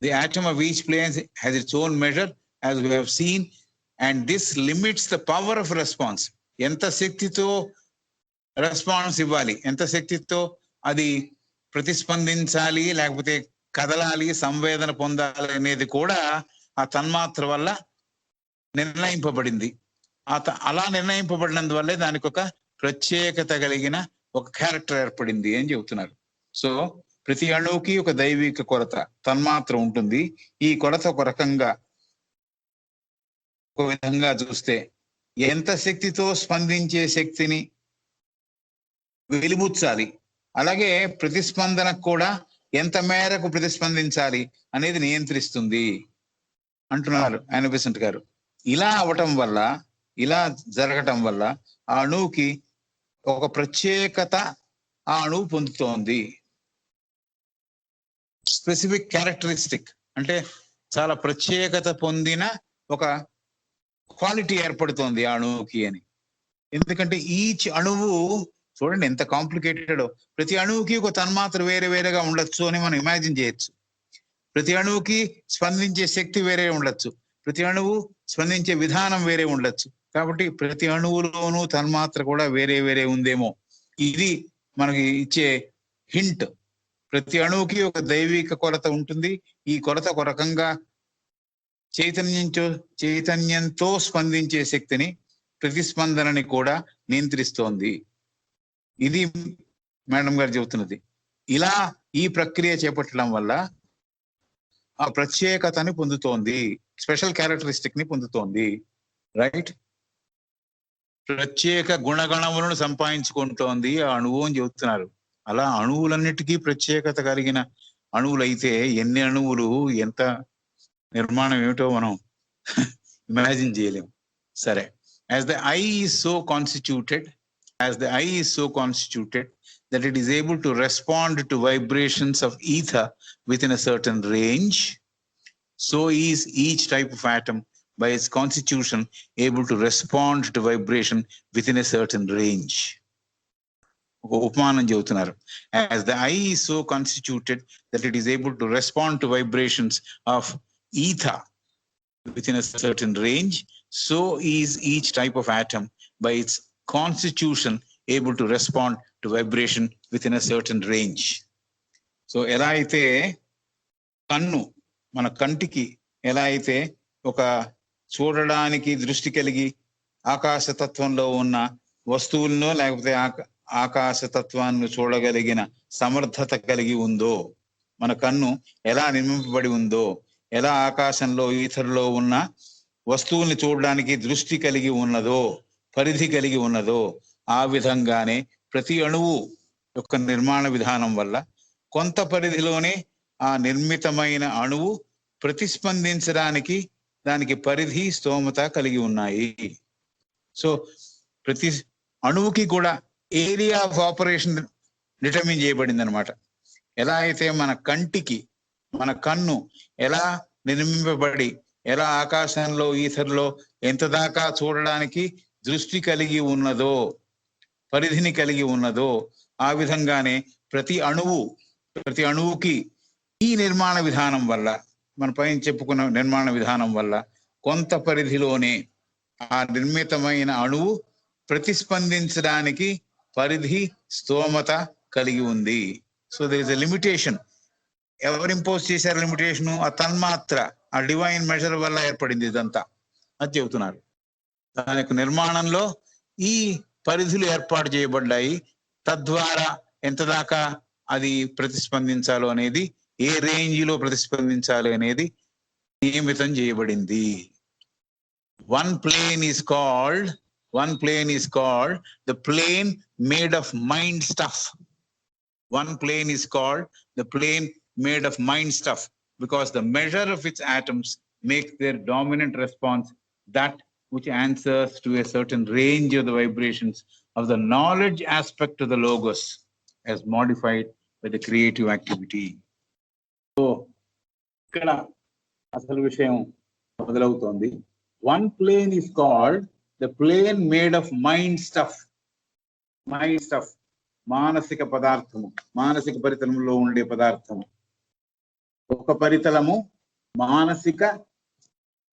the atom of each plane has its own measure, as we have seen, and this limits the power of response. ఎంత శక్తితో రెస్పాన్స్ ఇవ్వాలి, ఎంత శక్తితో అది ప్రతిస్పందించాలి, లేకపోతే కదలాలి, సంవేదన పొందాలి అనేది కూడా ఆ తన్మాత్ర వల్ల నిర్ణయింపబడింది. అలా నిర్ణయింపబడినందువల్లే దానికి ఒక ప్రత్యేకత కలిగిన ఒక క్యారెక్టర్ ఏర్పడింది అని చెబుతున్నారు. సో ప్రతి అణువుకి ఒక దైవిక కొలత, తన్మాత్ర ఉంటుంది. ఈ కొలత ఒక రకంగా, ఒక విధంగా చూస్తే ఎంత శక్తితో స్పందించే శక్తిని వెలిబుచ్చాలి, అలాగే ప్రతిస్పందనకు కూడా ఎంత మేరకు ప్రతిస్పందించాలి అనేది నియంత్రిస్తుంది అంటున్నారు యానా బెసెంట్ గారు. ఇలా అవటం వల్ల, ఇలా జరగటం వల్ల ఆ అణువుకి ఒక ప్రత్యేకత ఆ అణువు పొందుతోంది. స్పెసిఫిక్ క్యారెక్టరిస్టిక్ అంటే చాలా ప్రత్యేకత పొందిన ఒక క్వాలిటీ ఏర్పడుతోంది ఆ అణువుకి అని. ఎందుకంటే ఈచ్ అణువు చూడండి ఎంత కాంప్లికేటెడ్. ప్రతి అణువుకి ఒక తన్మాత్ర వేరే వేరేగా ఉండొచ్చు అని మనం ఇమాజిన్ చేయొచ్చు. ప్రతి అణువుకి స్పందించే శక్తి వేరే ఉండొచ్చు, ప్రతి అణువు స్పందించే విధానం వేరే ఉండొచ్చు. కాబట్టి ప్రతి అణువులోనూ తన్మాత్ర కూడా వేరే వేరే ఉందేమో, ఇది మనకి ఇచ్చే హింట్. ప్రతి అణువుకి ఒక దైవిక కొరత ఉంటుంది. ఈ కొరత ఒక రకంగా చైతన్యంతో స్పందించే శక్తిని, ప్రతిస్పందనని కూడా నియంత్రిస్తోంది. ఇది మేడం గారు చెబుతున్నది. ఇలా ఈ ప్రక్రియ చేపట్టడం వల్ల ఆ ప్రత్యేకతని పొందుతోంది, స్పెషల్ క్యారెక్టరిస్టిక్ ని పొందుతోంది. రైట్, ప్రత్యేక గుణగణములను సంపాదించుకుంటోంది ఆ అణువు అని చెబుతున్నారు. అలా అణువులన్నిటికీ ప్రత్యేకత కలిగిన అణువులైతే ఎన్ని అణువులు, ఎంత నిర్మాణం ఏమిటో మనం ఇమాజిన్ చేయలేము. సరే, as the eye is so constituted that it is able to respond to vibrations of ether within a certain range, so is each type of atom by its constitution able to respond to vibration within a certain range. ఉపమానం చెబుతున్నారు. As the eye is so constituted that it is able to respond to vibrations of ether within a certain range, so is each type of atom by its constitution able to respond to vibration within a certain range. So ఎలా అయితే కన్ను, మన కంటికి ఎలా అయితే ఒక చూడడానికి దృష్టి కలిగి ఆకాశతత్వంలో ఉన్న వస్తువులను లేకపోతే ఆకాశతత్వాన్ని చూడగలిగిన సమర్థత కలిగి ఉందో, మన కన్ను ఎలా నిర్మింపబడి ఉందో, ఎలా ఆకాశంలో ఈథర్లో ఉన్న వస్తువుల్ని చూడడానికి దృష్టి కలిగి ఉన్నదో, పరిధి కలిగి ఉన్నదో, ఆ విధంగానే ప్రతి అణువు యొక్క నిర్మాణ విధానం వల్ల కొంత పరిధిలోనే ఆ నిర్మితమైన అణువు ప్రతిస్పందించడానికి దానికి పరిధి, స్తోమత కలిగి ఉన్నాయి. సో ప్రతి అణువుకి కూడా ఏరియా ఆఫ్ ఆపరేషన్ డిటర్మిన్ చేయబడింది అనమాట. ఎలా అయితే మన కంటికి, మన కన్ను ఎలా నిర్మింపబడి, ఎలా ఆకాశంలో ఈథర్లో ఎంత దాకా చూడడానికి దృష్టి కలిగి ఉన్నదో, పరిధిని కలిగి ఉన్నదో, ఆ విధంగానే ప్రతి అణువుకి ఈ నిర్మాణ విధానం వల్ల, మన పైన చెప్పుకున్న నిర్మాణ విధానం వల్ల కొంత పరిధిలోనే ఆ నిర్మితమైన అణువు ప్రతిస్పందించడానికి పరిధి, స్తోమత కలిగి ఉంది. So there is a limitation. ఎవరు ఇంపోజ్ చేశారు లిమిటేషన్? ఆ తన్మాత్ర, ఆ డివైన్ మెజర్ వల్ల ఏర్పడింది ఇదంతా అది చెబుతున్నారు. దాని యొక్క నిర్మాణంలో ఈ పరిధులు ఏర్పాటు చేయబడ్డాయి. తద్వారా ఎంత దాకా అది ప్రతిస్పందించాలో అనేది, ఏ రేంజ్ లో ప్రతిస్పందించాలి అనేది నియమితం చేయబడింది. One plane is called the plane made of mind stuff. One plane is called the plane made of mind stuff because the measure of its atoms makes their dominant response that which answers to a certain range of the vibrations of the knowledge aspect of the logos as modified by the creative activity. So, ఇక్కడ అసలు విషయం మొదలవుతోంది. One plane is called the plane made of mind stuff. Mind stuff, మానసిక పదార్థము, మానసిక పరితలంలో ఉండే పదార్థము. ఒక పరితలము మానసిక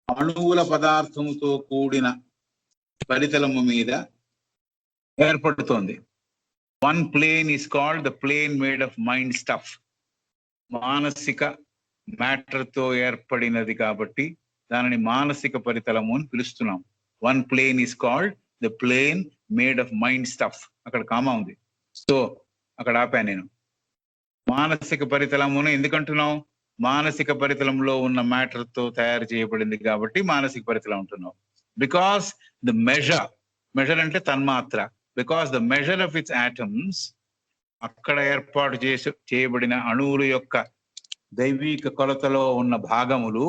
అణువుల పదార్థముతో కూడిన పరితలము మీద ఏర్పడుతోంది. One plane is called the plane made of mind stuff. మానసిక మ్యాటర్ తో ఏర్పడినది కాబట్టి దానిని మానసిక పరితలము అని పిలుస్తున్నాం. One plane is called the plane made of mind stuff. అక్కడ కామా ఉంది, సో అక్కడ ఆపా నేను. మానసిక పరితలమును ఎందుకంటున్నాం? మానసిక పరితలంలో ఉన్న మ్యాటర్ తో తయారు చేయబడింది కాబట్టి మానసిక పరితలం అంటున్నాం. బికాస్ ద మెజర్ అంటే తన్మాత్ర, because the measure of its atoms, అక్కడ ఏర్పాటు చేయబడిన అణువుల యొక్క దైవిక కొలతలో ఉన్న భాగములు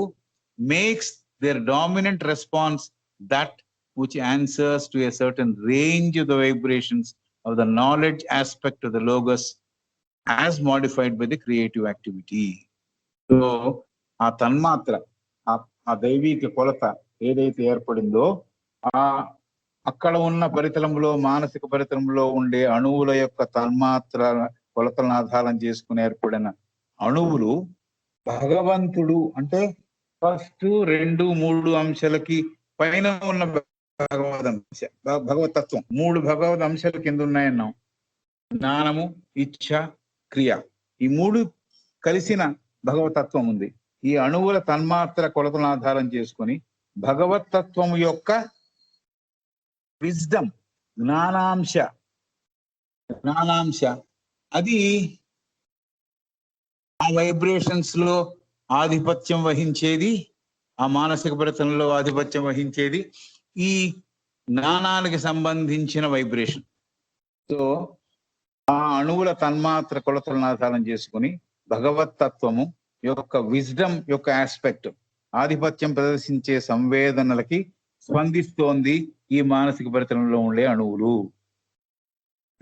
makes their dominant response that which answers to a certain range of the vibrations of the knowledge aspect of the logos as modified by the creative activity. So ఆ తన్మాత్ర, ఆ దైవిక కొలత ఏదైతే ఏర్పడిందో అక్కడ ఉన్న పరితలంలో మానసిక పరితలంలో ఉండే అణువుల యొక్క తన్మాత్ర కొలతలను ఆధారం చేసుకుని ఏర్పడిన అణువులు భగవంతుడు అంటే ఫస్ట్ 2, 3 అంశాలకి పైన ఉన్న భగవదంశ భగవతత్వం 3 భగవద్ అంశాలు కింద ఉన్నాయన్నాం. జ్ఞానము, ఇచ్ఛ, క్రియ, ఈ 3 కలిసిన భగవతత్వం ఉంది. ఈ అణువుల తన్మాత్ర కొలతలను ఆధారం చేసుకొని భగవతత్వం యొక్క విజ్డమ్ జ్ఞానాంశ అది ఆ వైబ్రేషన్స్ లో ఆధిపత్యం వహించేది, ఆ మానసిక పరితలంలో ఆధిపత్యం వహించేది ఈ జ్ఞానానికి సంబంధించిన వైబ్రేషన్. సో ఆ అణువుల తన్మాత్ర కొలతలను ఆధారం చేసుకుని భగవతత్వము యొక్క విజ్డమ్ యొక్క ఆస్పెక్ట్ ఆధిపత్యం ప్రదర్శించే సంవేదనలకి స్పందిస్తోంది ఈ మానసిక పరితలంలో ఉండే అణువులు.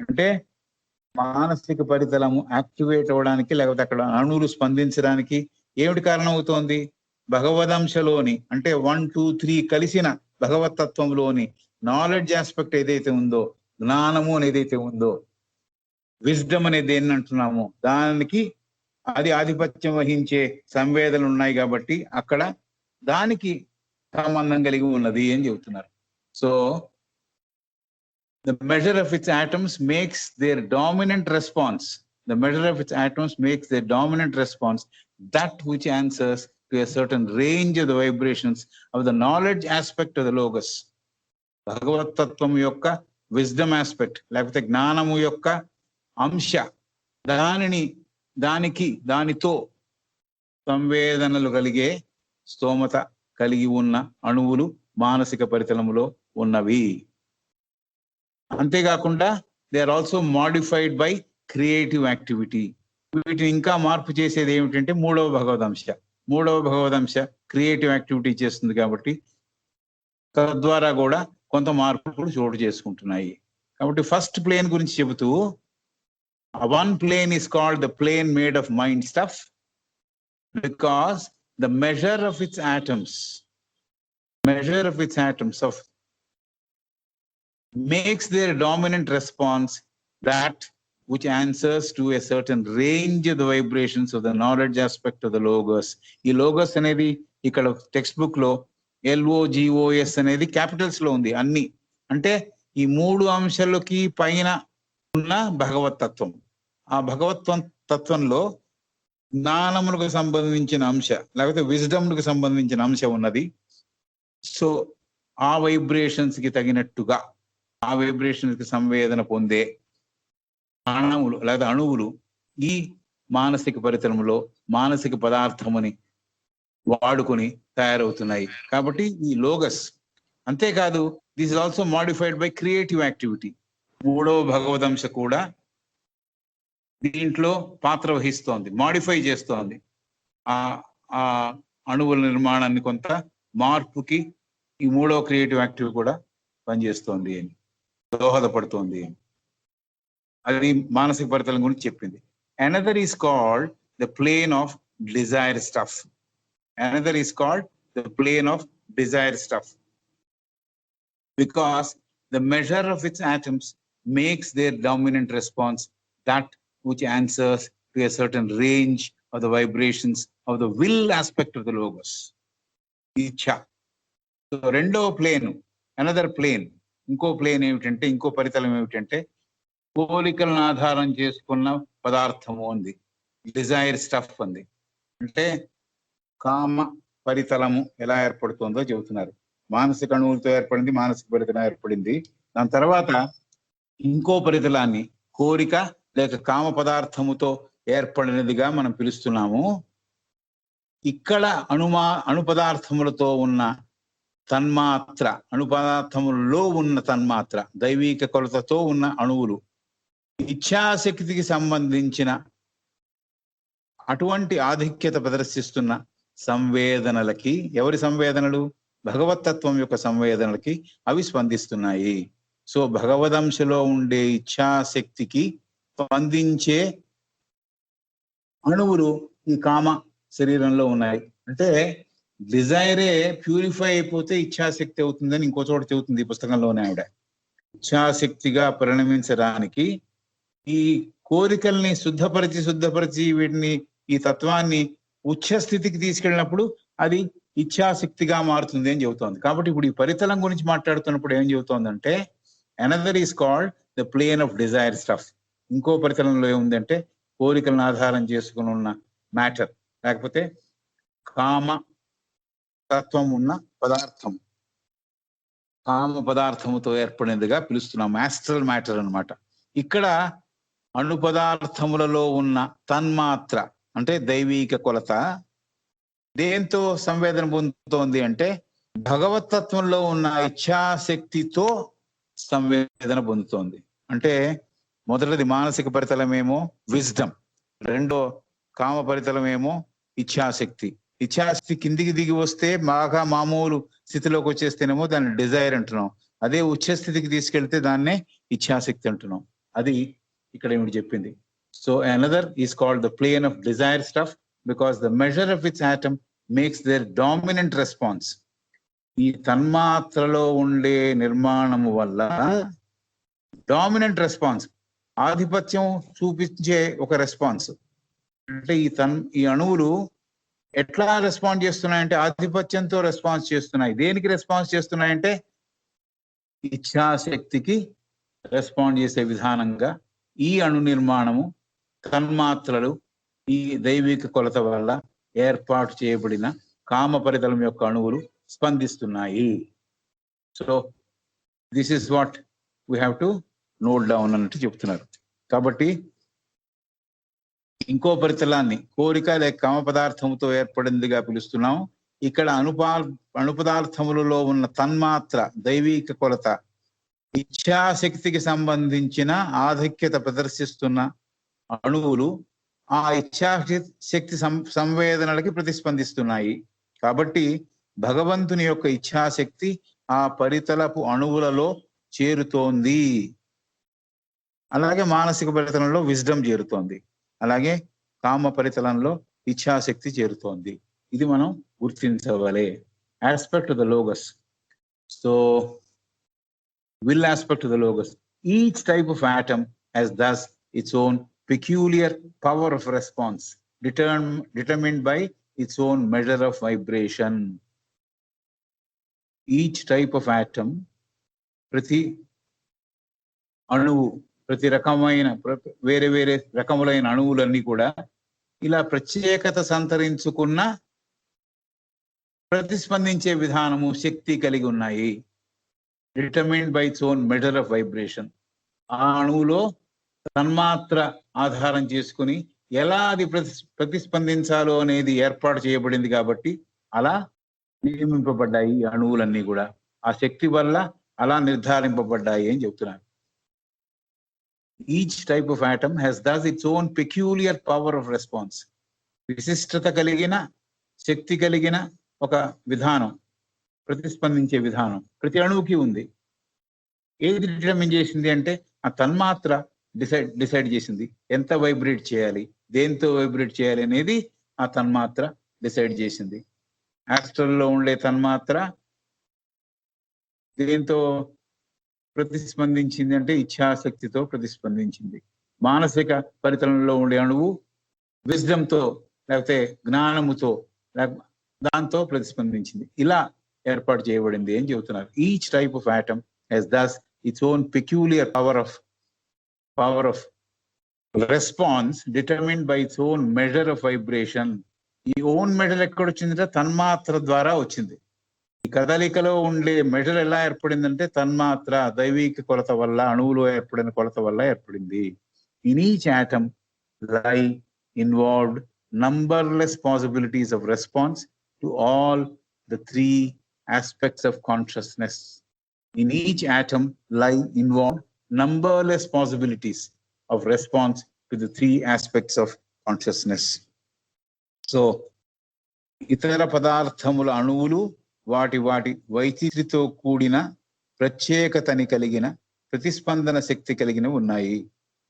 అంటే మానసిక పరితలము యాక్టివేట్ అవ్వడానికి లేకపోతే అక్కడ అణువులు స్పందించడానికి ఏమిటి కారణం అవుతోంది? భగవదంశలోని అంటే 1, 2, 3 కలిసిన భగవతత్వంలోని నాలెడ్జ్ ఆస్పెక్ట్ ఏదైతే ఉందో, జ్ఞానము అనేది ఏదైతే ఉందో, విజ్డమ్ అనేది ఏం అంటున్నామో దానికి అది ఆధిపత్యం వహించే సంవేదనలు ఉన్నాయి కాబట్టి అక్కడ దానికి సంబంధం కలిగి ఉన్నది అని చెబుతున్నారు. So the measure of its atoms makes their dominant response. The measure of its atoms makes their dominant response that which answers to a certain range of the vibrations of the knowledge aspect of the logos. Bhagavad Tattvam yokka wisdom aspect లేకపోతే జ్ఞానము యొక్క అంశ దానితో సంవేదనలు కలిగే స్తోమత కలిగి ఉన్న అణువులు మానసిక పరితలములో ఉన్నవి. అంతేకాకుండా they are also modified by creative activity. వీటిని ఇంకా మార్పు చేసేది ఏమిటంటే మూడవ భగవదంశ క్రియేటివ్ యాక్టివిటీ చేస్తుంది కాబట్టి తద్వారా కూడా కొంత మార్పులు చోటు చేసుకుంటున్నాయి. కాబట్టి ఫస్ట్ ప్లేన్ గురించి చెబుతూ one plane is called the plane made of mind stuff because the measure of its atoms of makes their dominant response that which answers to a certain range of the vibrations of the knowledge aspect of the logos. ఈ logos అనేది ఇక్కడ text book లో LOGOS అనేది Capitals లో ఉంది. అన్ని అంటే ఈ 3 అంశాలకి పైన ఉన్న భగవతత్వం, ఆ తత్వంలో జ్ఞానములకు సంబంధించిన అంశ లేకపోతే విజ్డమ్కి సంబంధించిన అంశం ఉన్నది. సో ఆ వైబ్రేషన్స్ కి తగినట్టుగా ఆ వైబ్రేషన్స్ కి సంవేదన పొందే అణువులు లేదా అణువులు ఈ మానసిక పరితలములో మానసిక పదార్థముని వాడుకొని తయారవుతున్నాయి. కాబట్టి ఈ లోగస్ అంతేకాదు this is also modified by creative activity. 3వ భగవదంశ కూడా దీంట్లో పాత్ర వహిస్తోంది, మాడిఫై చేస్తోంది. ఆ అణువుల నిర్మాణాన్ని కొంత మార్పుకి ఈ 3వ క్రియేటివ్ యాక్టివిటీ కూడా పనిచేస్తోంది అని దోహదపడుతోంది. అది మానసిక పరితలం గురించి చెప్పింది. Another is called the plane of desire stuff because the measure of its atoms makes their dominant response that which answers to a certain range of the vibrations of the will aspect of the logos. Icha. So రెండవ plane, another plane, ఇంకో plane ఏమిటంటే, ఇంకో పరితలం ఏమిటంటే పోలికలను ఆధారం చేసుకున్న పదార్థము ఉంది, Dzire stuff ఉంది. అంటే కామ పరితలము ఎలా ఏర్పడుతుందో చెబుతున్నారు. మానసిక అణువులతో ఏర్పడింది, మానసిక పరితలం ఏర్పడింది. దాని తర్వాత ఇంకో పరితలాన్ని కోరిక లేక కామ పదార్థముతో ఏర్పడినదిగా మనం పిలుస్తున్నాము. ఇక్కడ అణు పదార్థములతో ఉన్న తన్మాత్ర, అణు పదార్థములలో ఉన్న తన్మాత్ర, దైవిక కొలతతో ఉన్న అణువులు ఇచ్ఛాశక్తికి సంబంధించిన అటువంటి ఆధిక్యత ప్రదర్శిస్తున్న సంవేదనలకి, ఎవరి సంవేదనలు? భగవతత్వం యొక్క సంవేదనలకి అవి స్పందిస్తున్నాయి. సో భగవదంశలో ఉండే ఇచ్ఛాశక్తికి స్పందించే అణువులు ఈ కామ శరీరంలో ఉన్నాయి. అంటే డిజైరే ప్యూరిఫై అయిపోతే ఇచ్ఛాశక్తి అవుతుందని ఇంకో చోట చెబుతుంది ఈ పుస్తకంలోనే ఆవిడ. ఇచ్ఛాశక్తిగా పరిణమించడానికి ఈ కోరికల్ని శుద్ధపరిచి వీటిని ఈ తత్వాన్ని ఉచ్ఛ స్థితికి తీసుకెళ్ళినప్పుడు అది ఇచ్ఛాశక్తిగా మారుతుంది అని చెబుతోంది. కాబట్టి ఇప్పుడు ఈ పరితలం గురించి మాట్లాడుతున్నప్పుడు ఏం చెబుతోందంటే another is called the plane of desire stuff. ఇంకో పరితలంలో ఏముందంటే కోరికలను ఆధారం చేసుకుని ఉన్న మ్యాటర్, లేకపోతే కామ తత్వం ఉన్న పదార్థం, కామ పదార్థముతో ఏర్పడినదిగా పిలుస్తున్నాం, యాస్ట్రల్ మ్యాటర్ అన్నమాట. ఇక్కడ అణు పదార్థములలో ఉన్న తన్మాత్ర అంటే దైవీక కొలత దేంతో సంవేదన పొందుతోంది అంటే భగవతత్వంలో ఉన్న ఇచ్ఛాశక్తితో సంవేదన పొందుతోంది. అంటే మొదటిది మానసిక పరితలమేమో విజ్డమ్, రెండో కామ పరితలమేమో ఇచ్ఛాశక్తి. ఇచ్ఛాశక్తి కిందికి దిగి వస్తే బాగా మామూలు స్థితిలోకి వచ్చేస్తేనేమో దాన్ని డిజైర్ అంటున్నాం. అదే ఉచ్ఛ స్థితికి తీసుకెళ్తే దాన్నే ఇచ్ఛాశక్తి అంటున్నాం. అది ఇక్కడ ఏమిటి చెప్పింది. So another is called the plane of desire stuff because the measure of its atom makes their dominant response. ఈ తన్మాత్రలో ఉండే నిర్మాణము వల్ల డామినెంట్ రెస్పాన్స్, ఆధిపత్యం చూపించే ఒక రెస్పాన్స్. అంటే ఈ అణువులు ఎట్లా రెస్పాండ్ చేస్తున్నాయంటే ఆధిపత్యంతో రెస్పాన్స్ చేస్తున్నాయి. దేనికి రెస్పాన్స్ చేస్తున్నాయంటే ఇచ్ఛాశక్తికి రెస్పాండ్ చేసే విధానంగా ఈ అణు నిర్మాణము తన్మాత్రలు ఈ దైవిక కొలత వల్ల ఏర్పాటు చేయబడిన కామ పరితలం యొక్క అణువులు స్పందిస్తున్నాయి. So this is what we have to note down అన్నట్టు చెప్తున్నారు. కాబట్టి ఇంకో పరితలాన్ని కోరిక లేక కామ పదార్థముతో ఏర్పడిందిగా పిలుస్తున్నాం. ఇక్కడ అణుపదార్థములలో ఉన్న తన్మాత్ర దైవీక కొలత ఇచ్ఛాశక్తికి సంబంధించిన ఆధిక్యత ప్రదర్శిస్తున్న అణువులు ఆ ఇచ్ఛాశక్తి సంవేదనలకి ప్రతిస్పందిస్తున్నాయి. కాబట్టి భగవంతుని యొక్క ఇచ్ఛాశక్తి ఆ పరితలపు అణువులలో చేరుతోంది. అలాగే మానసిక పరితలంలో విజ్డమ్ చేరుతోంది, అలాగే కామ పరితలంలో ఇచ్ఛాశక్తి చేరుతోంది. ఇది మనం గుర్తించవలే. Aspect of the logos. So will aspect of the logos. Each type of atom has thus its own peculiar power of response, determined by its own measure of vibration. Each type of atom, ప్రతి అణువు, ప్రతి రకమైన వేరే వేరే రకములైన అణువులన్నీ కూడా ఇలా ప్రత్యేకత సంతరించుకున్న ప్రతిస్పందించే విధానము, శక్తి కలిగి ఉన్నాయి. Determined by its own measure of vibration. ఆ అణువులో తన్మాత్ర ఆధారం చేసుకుని ఎలా అది ప్రతిస్పందించాలో అనేది ఏర్పాటు చేయబడింది. కాబట్టి అలా నియమింపబడ్డాయి ఈ అణువులన్నీ కూడా. ఆ శక్తి వల్ల అలా నిర్ధారింపబడ్డాయి అని చెప్తున్నారు. Each type of atom has thus its own peculiar power of response. విశిష్టత కలిగిన, శక్తి కలిగిన ఒక విధానం, ప్రతిస్పందించే విధానం ప్రతి అణువుకి ఉంది. ఏది డిటర్మిన్ చేసింది అంటే ఆ తన్మాత్ర డిసైడ్ చేసింది ఎంత వైబ్రేట్ చేయాలి, దేంతో వైబ్రేట్ చేయాలి అనేది ఆ తన్మాత్ర డిసైడ్ చేసింది. యాస్ట్రల్లో ఉండే తన్మాత్ర దేంతో ప్రతిస్పందించింది అంటే ఇచ్ఛాశక్తితో ప్రతిస్పందించింది. మానసిక పరితలంలో ఉండే అణువు విజ్డమ్తో లేకపోతే జ్ఞానముతో దాంతో ప్రతిస్పందించింది. ఇలా ఏర్పాటు చేయబడింది అని చెబుతున్నారు. Each type of atom has thus its own peculiar power of response determined by its own measure of vibration. ఈ ఓన్ మెజర్ ఎక్కడ వచ్చిందంటే తన్మాత్ర ద్వారా వచ్చింది. ఈ కదలికలో ఉండే మెజర్ ఎలా ఏర్పడిందంటే తన్మాత్ర దైవిక కొలత వల్ల, అణువులో ఏర్పడిన కొలత వల్ల ఏర్పడింది. ఇన్ ఈచ్ ఆటమ్ లై involved numberless possibilities of response to all the three aspects of consciousness. In each atom lie involved numberless possibilities of response to the three aspects of consciousness. So, ఇతర పదార్థముల అణువులు వాటి వైచిత్రితో కూడిన ప్రత్యేకతని కలిగిన ప్రతిస్పందన శక్తి కలిగిన ఉన్నాయి.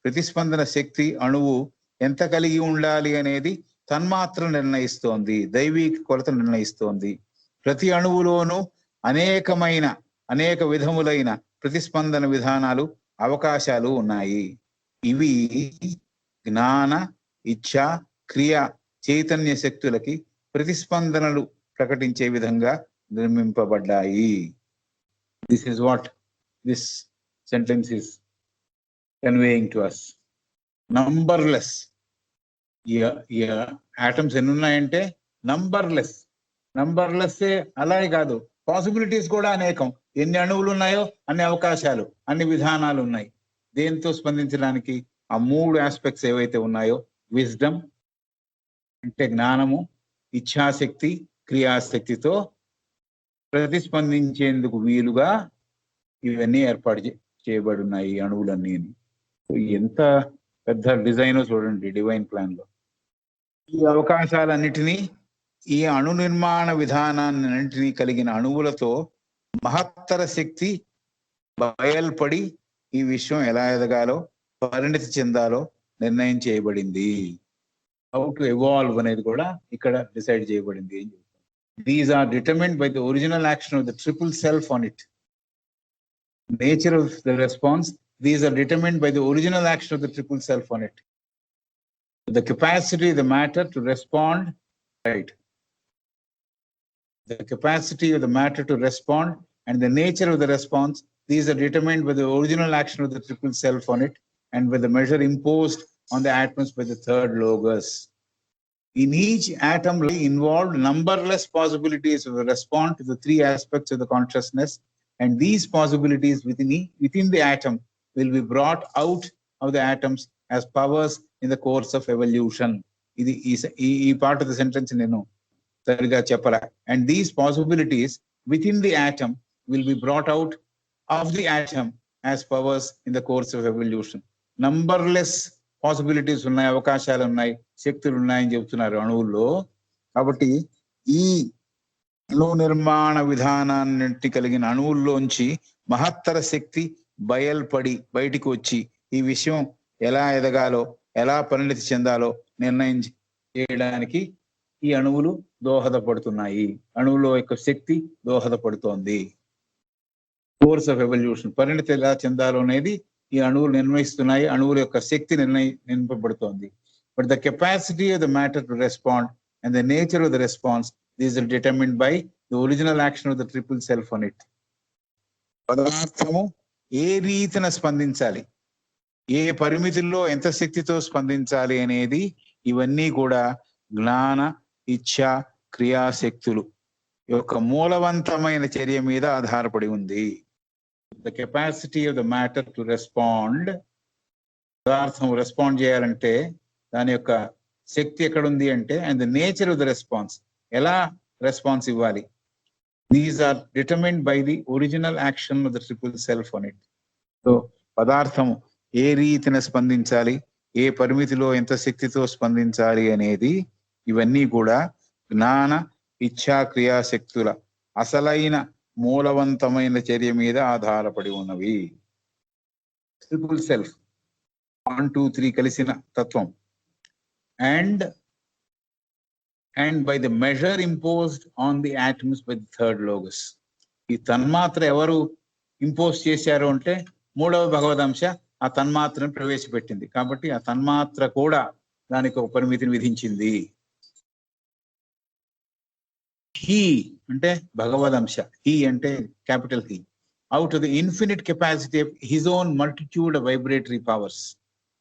ప్రతిస్పందన శక్తి అణువు ఎంత కలిగి ఉండాలి అనేది తన్మాత్ర నిర్ణయిస్తోంది, దైవీక కొలత నిర్ణయిస్తోంది. ప్రతి అణువులోనూ అనేక విధములైన ప్రతిస్పందన విధానాలు, అవకాశాలు ఉన్నాయి. ఇవి జ్ఞాన, ఇచ్ఛ, క్రియ, చైతన్య శక్తులకి ప్రతిస్పందనలు ప్రకటించే విధంగా నిర్మింపబడ్డాయి. This is what this sentence is conveying to us. Numberless. ఈ ఆటమ్స్ ఎన్ని ఉన్నాయంటే నంబర్లెస్ అలాగే కాదు, పాసిబిలిటీస్ కూడా అనేకం. ఎన్ని అణువులు ఉన్నాయో అన్ని అవకాశాలు, అన్ని విధానాలు ఉన్నాయి. దేంతో స్పందించడానికి? ఆ 3 ఆస్పెక్ట్స్ ఏవైతే ఉన్నాయో, విజ్డమ్ అంటే జ్ఞానము, ఇచ్ఛాశక్తి, క్రియాశక్తితో ప్రతిస్పందించేందుకు వీలుగా ఇవన్నీ ఏర్పాటు చేయబడి ఉన్నాయి ఈ అణువులన్నీ. ఎంత పెద్ద డిజైన్ చూడండి డివైన్ ప్లాన్ లో. ఈ అవకాశాలన్నిటినీ, ఈ అణు నిర్మాణ విధానాన్నింటినీ కలిగిన అణువులతో మహత్తర శక్తి బయల్పడి ఈ విశ్వం ఎలా ఎదగాలో, పరిణతి చెందాలో నిర్ణయం చేయబడింది. హౌ టు ఎవాల్వ్ అనేది కూడా ఇక్కడ డిసైడ్ చేయబడింది. These are determined by the original action of the triple self on it. Nature of the response, these are determined by the original action of the triple self on it. The capacity of the matter to respond, right? The capacity of the matter to respond and the nature of the response, these are determined by the original action of the triple self on it and by the measure imposed on the atoms by the third logos. In each atom involved numberless possibilities of respond to the 3 aspects of the consciousness, and these possibilities within the atom will be brought out of the atoms as powers in the course of evolution. ఈ part of the sentence నేను సరిగా చెప్పలా. And these possibilities within the atom will be brought out of the atom as powers in the course of evolution. Numberless possibilities ఉన్నాయి, అవకాశాలు ఉన్నాయి, శక్తులు ఉన్నాయని చెబుతున్నారు అణువుల్లో. కాబట్టి ఈ అణు నిర్మాణ విధానాన్ని కలిగిన అణువుల్లోంచి మహత్తర శక్తి బయటికి వచ్చి ఈ విషయం ఎలా ఎదగాలో, ఎలా పరిణతి చెందాలో నిర్ణయం చేయడానికి ఈ అణువులు దోహదపడుతున్నాయి. అణువులో యొక్క శక్తి దోహదపడుతోంది. కోర్స్ ఆఫ్ ఎవల్యూషన్, పరిణతి ఎలా చెందాలో అనేది ఈ అణువులు నిర్ణయిస్తున్నాయి. అణువుల యొక్క శక్తి నిర్ణయింపబడుతోంది. But the capacity of the matter to respond and the nature of the response, these are determined by the original action of the triple self on it. పదార్థము ఏ రీతిన స్పందించాలి, ఏ పరిమితుల్లో ఎంత శక్తితో స్పందించాలి అనేది ఇవన్నీ కూడా జ్ఞాన, ఇచ్ఛ, క్రియాశక్తులు యొక్క మూలవంతమైన చర్య మీద ఆధారపడి ఉంది. The capacity of the matter to respond, పదార్థం రెస్పాండ్ చేయాలంటే దాని యొక్క శక్తి ఎక్కడుంది అంటే, and the nature of the response, ఎలా రెస్పాన్స్ ఇవ్వాలి, these are determined by the original action of the triple self on it. So పదార్థం ఏ రీతిన స్పందించాలి, ఏ పరిమితిలో ఎంత శక్తితో స్పందించాలి అనేది ఇవన్నీ కూడా జ్ఞాన, ఇచ్ఛా, క్రియాశక్తుల అసలైన మూలవంతమైన చర్య మీద ఆధారపడి ఉన్నవి. ట్రిపుల్ సెల్ఫ్ 1, 2, 3 కలిసిన తత్వం. And by the measure imposed on the atoms by the third logos. ఈ తన్మాత్ర ఎవరు ఇంపోజ్ చేశారు అంటే 3వ భగవదంశ ఆ తన్మాత్రను ప్రవేశపెట్టింది. కాబట్టి ఆ తన్మాత్ర కూడా దానికి ఒక పరిమితిని విధించింది. హీ అంటే భగవదంశ, హీ అంటే capital he, out of the infinite capacity of his own multitude of vibratory powers.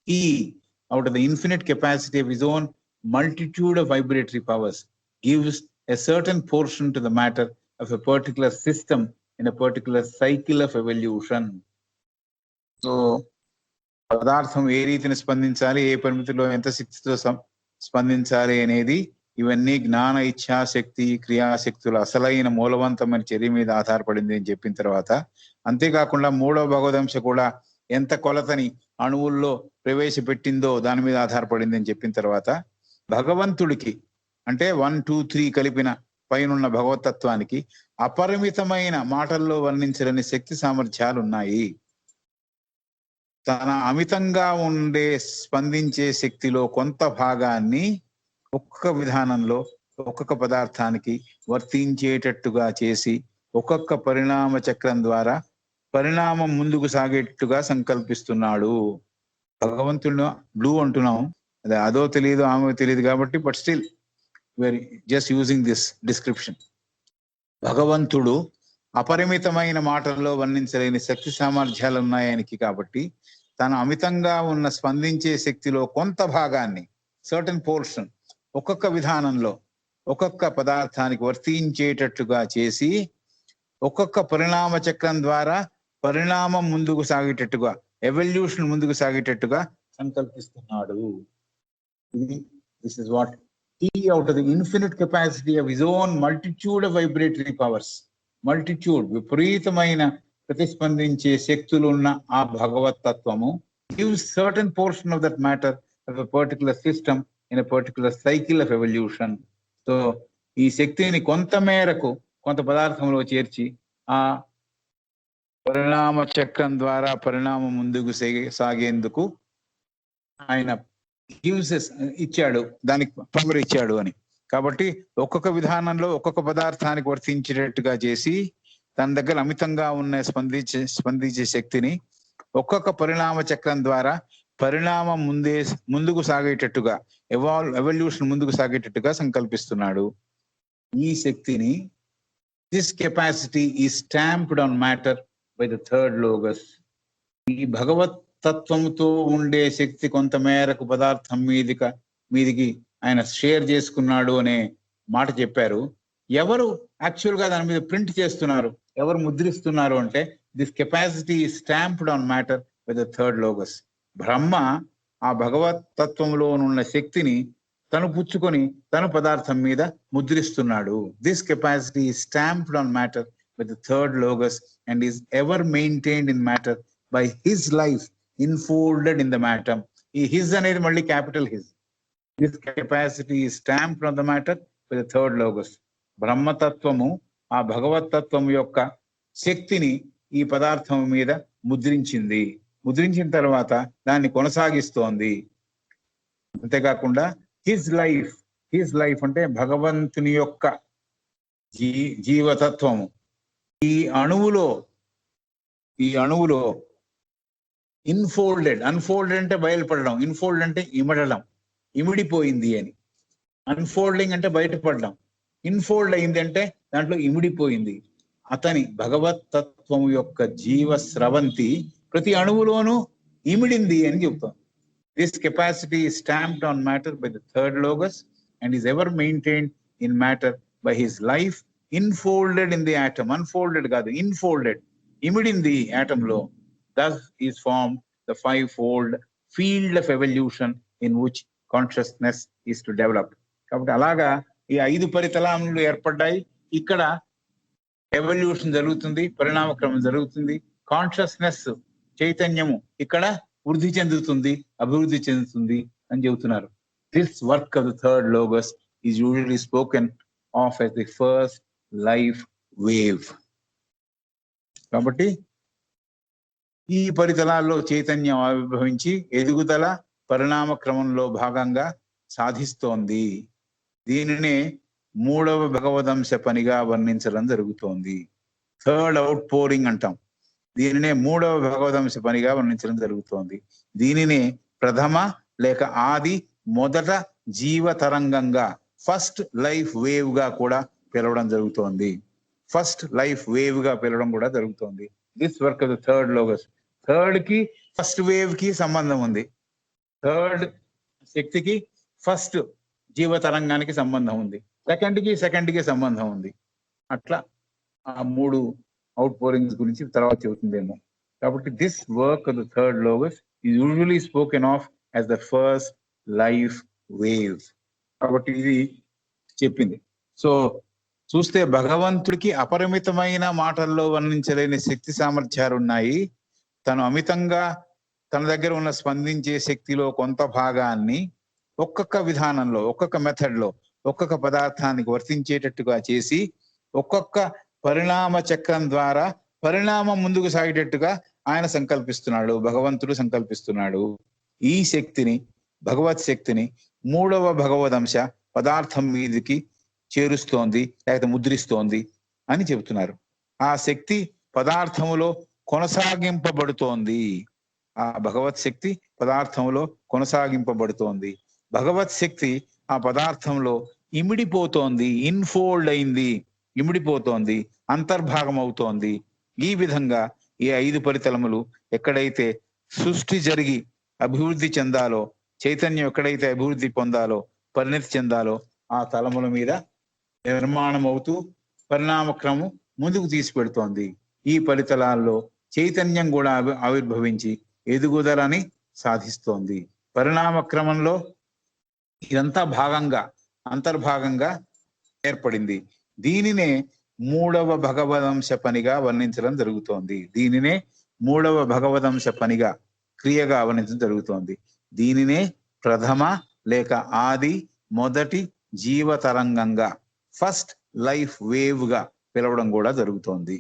He, out of the infinite capacity of his own multitude of vibratory powers, gives a certain portion to the matter of a particular system in a particular cycle of evolution. So, పదార్థం ఏ రీతిని స్పందించాలి, ఏ పరిమితిలో ఎంత శక్తితో స్పందించాలి అనేది ఇవన్నీ జ్ఞాన, ఇచ్ఛా శక్తి, క్రియాశక్తుల అసలైన మూలవంతమైన చర్య మీద ఆధారపడింది అని చెప్పిన తర్వాత, అంతేకాకుండా 3వ భగవదంశ కూడా ఎంత కొలతని అణువుల్లో ప్రవేశపెట్టిందో దాని మీద ఆధారపడింది అని చెప్పిన తర్వాత, భగవంతుడికి అంటే 1, 2, 3 కలిపిన పైనున్న భగవతత్వానికి అపరిమితమైన మాటల్లో వర్ణించలేని శక్తి సామర్థ్యాలు ఉన్నాయి. తన అమితంగా ఉండే స్పందించే శక్తిలో కొంత భాగాన్ని ఒక్కొక్క విధానంలో ఒక్కొక్క పదార్థానికి వర్తించేటట్టుగా చేసి ఒక్కొక్క పరిణామ చక్రం ద్వారా పరిణామం ముందుకు సాగేట్టుగా సంకల్పిస్తున్నాడు. భగవంతుడు బ్లూ అంటున్నాం, అదో తెలియదు ఆమె తెలియదు కాబట్టి, but still we're just using this description. భగవంతుడు అపరిమితమైన మాటల్లో వర్ణించలేని శక్తి సామర్థ్యాలు ఉన్నాయి ఆయనకి, కాబట్టి తను అమితంగా ఉన్న స్పందించే శక్తిలో కొంత భాగాన్ని, సర్టన్ పోర్షన్, ఒక్కొక్క విధానంలో ఒక్కొక్క పదార్థానికి వర్తించేటట్టుగా చేసి ఒక్కొక్క పరిణామ చక్రం ద్వారా పరిణామం ముందుకు సాగేటట్టుగా, ఎవల్యూషన్ ముందుకు సాగేటట్టుగా సంకల్పిస్తున్నాడు. This is what he, out of the infinite capacity of his own multitude of vibratory powers, multitude, విపరీతమైన ప్రతిస్పందించే శక్తులు ఉన్న ఆ భగవత్ తత్వము gives certain portion of that matter of a particular system in a particular cycle of evolution. So ఈ శక్తిని కొంత మేరకు కొంత పదార్థంలో చేర్చి ఆ పరిణామ చక్రం ద్వారా పరిణామం ముందుకు సాగేందుకు ఆయన ఇచ్చాడు, దానికి పవర్ ఇచ్చాడు అని. కాబట్టి ఒక్కొక్క విధానంలో ఒక్కొక్క పదార్థానికి వర్తించేటట్టుగా చేసి తన దగ్గర అమితంగా ఉన్న స్పందించే శక్తిని ఒక్కొక్క పరిణామ చక్రం ద్వారా పరిణామం ముందుకు సాగేటట్టుగా, ఎవల్యూషన్ ముందుకు సాగేటట్టుగా సంకల్పిస్తున్నాడు. ఈ శక్తిని, దిస్ కెపాసిటీ ఈ stamped on matter by the third Logos. ఈ భగవత్ తత్వంతో ఉండే శక్తి కొంత మేరకు పదార్థం మీదికి ఆయన షేర్ చేసుకున్నాడు అనే మాట చెప్పారు. ఎవరు యాక్చువల్ గా దాని మీద ప్రింట్ చేస్తున్నారు, ఎవరు ముద్రిస్తున్నారు అంటే this capacity stamped on matter by the third logos. Brahma ఆ భగవత్ తత్వంలో ఉన్న శక్తిని తను పుచ్చుకొని తను పదార్థం మీద ముద్రిస్తున్నాడు. This capacity stamped on matter by the third logos and is ever maintained in matter by his life enfolded in the atom. His అనేది మళ్ళీ capital his. This capacity stamped on the matter by the third logos. బ్రహ్మతత్వము ఆ భగవతత్వం యొక్క శక్తిని ఈ పదార్థం మీద ముద్రించింది. ముద్రించిన తర్వాత దాన్ని కొనసాగిస్తోంది. అంతేకాకుండా హిజ్ లైఫ్ అంటే భగవంతుని యొక్క జీవతత్వము ఈ అణువులో ఇన్ఫోల్డెడ్, అన్ఫోల్డెడ్ అంటే బయలుపడడం, ఇన్ఫోల్డ్ అంటే ఇమడడం, ఇమిడిపోయింది అని. అన్ఫోల్డింగ్ అంటే బయటపడడం, ఇన్ఫోల్డ్ అయింది అంటే దాంట్లో ఇమిడిపోయింది. అతని భగవత్ తత్వం యొక్క జీవ స్రవంతి ప్రతి అణువులోనూ ఇమిడింది అని చెప్తాం. This capacity stamped on matter by the third logos and is ever maintained in matter by his life infolded in the atom. Unfolded కాదు, ఇన్ఫోల్డెడ్, ఇమిడింది ఆటమ్ లో. Thus is formed the five-fold field of evolution in which consciousness is to develop. కాబట్టి అలాగా ఈ 5 పరితలాలు ఏర్పడ్డాయి. ఇక్కడ evolution జరుగుతుంది, పరిణామక్రమం జరుగుతుంది. కాన్షియస్నెస్, చైతన్యము ఇక్కడ వృద్ధి చెందుతుంది, అభివృద్ధి చెందుతుంది అని చెబుతున్నారు. This work of the third Logos is usually spoken of as the first life wave. కాబట్టి ఈ పరితలాల్లో చైతన్యం ఆవిర్భవించి ఎదుగుదల పరిణామ క్రమంలో భాగంగా సాధిస్తోంది. దీనినే 3వ భగవదంశ పనిగా వర్ణించడం జరుగుతోంది. థర్డ్ అవుట్ పోరింగ్ అంటాం. దీనినే 3వ భగవదంశ పనిగా వర్ణించడం జరుగుతోంది. దీనినే ప్రథమ లేక ఆది మొదట జీవ తరంగంగా, ఫస్ట్ లైఫ్ వేవ్ గా కూడా పిలవడం జరుగుతోంది. ఫస్ట్ లైఫ్ వేవ్ గా పిలవడం కూడా జరుగుతోంది. This work of the third Logos. Third కి ఫస్ట్ వేవ్ కి సంబంధం ఉంది. థర్డ్ శక్తికి ఫస్ట్ జీవ తరంగానికి సంబంధం ఉంది. సెకండ్ కి సంబంధం ఉంది. అట్లా ఆ 3 అవుట్ పోరింగ్స్ గురించి తర్వాత చెబుతుందేమో. కాబట్టి this work of the third Logos is usually spoken of as the first life wave. కాబట్టి ఇది చెప్పింది. సో చూస్తే భగవంతుడికి అపరిమితమైన మాటల్లో వర్ణించలేని శక్తి సామర్థ్యాలు ఉన్నాయి. తను అమితంగా తన దగ్గర ఉన్న స్పందించే శక్తిలో కొంత భాగాన్ని ఒక్కొక్క విధానంలో, ఒక్కొక్క మెథడ్ లో ఒక్కొక్క పదార్థానికి వర్తించేటట్టుగా చేసి ఒక్కొక్క పరిణామ చక్రం ద్వారా పరిణామం ముందుకు సాగేటట్టుగా ఆయన సంకల్పిస్తున్నాడు, భగవంతుడు సంకల్పిస్తున్నాడు. ఈ శక్తిని, భగవత్ శక్తిని మూడవ భగవదంశ పదార్థం మీదకి చేరుస్తోంది, లేకపోతే ముద్రిస్తోంది అని చెబుతున్నారు. ఆ శక్తి పదార్థములో కొనసాగింపబడుతోంది. ఆ భగవత్ శక్తి పదార్థంలో కొనసాగింపబడుతోంది. భగవత్ శక్తి ఆ పదార్థంలో ఇమిడిపోతోంది, ఇన్ఫోల్డ్ అయింది, ఇమిడిపోతోంది, అంతర్భాగం అవుతోంది. ఈ విధంగా ఈ 5 పరితలములు ఎక్కడైతే సృష్టి జరిగి అభివృద్ధి చెందాలో, చైతన్యం ఎక్కడైతే అభివృద్ధి పొందాలో, పరిణతి చెందాలో ఆ తలముల మీద నిర్మాణం అవుతూ పరిణామక్రమం ముందుకు తీసుకెడుతోంది. ఈ పరితలాల్లో చైతన్యం కూడా ఆవిర్భవించి ఎదుగుదలని సాధిస్తోంది. పరిణామ క్రమంలో ఇదంతా భాగంగా, అంతర్భాగంగా ఏర్పడింది. దీనినే మూడవ భగవదంశ పనిగా వర్ణించడం జరుగుతోంది. దీనినే మూడవ భగవదంశ పనిగా, క్రియగా వర్ణించడం జరుగుతోంది. దీనినే ప్రథమ లేక ఆది, మొదటి జీవతరంగంగా, ఫస్ట్ లైఫ్ వేవ్ గా పిలవడం కూడా జరుగుతోంది.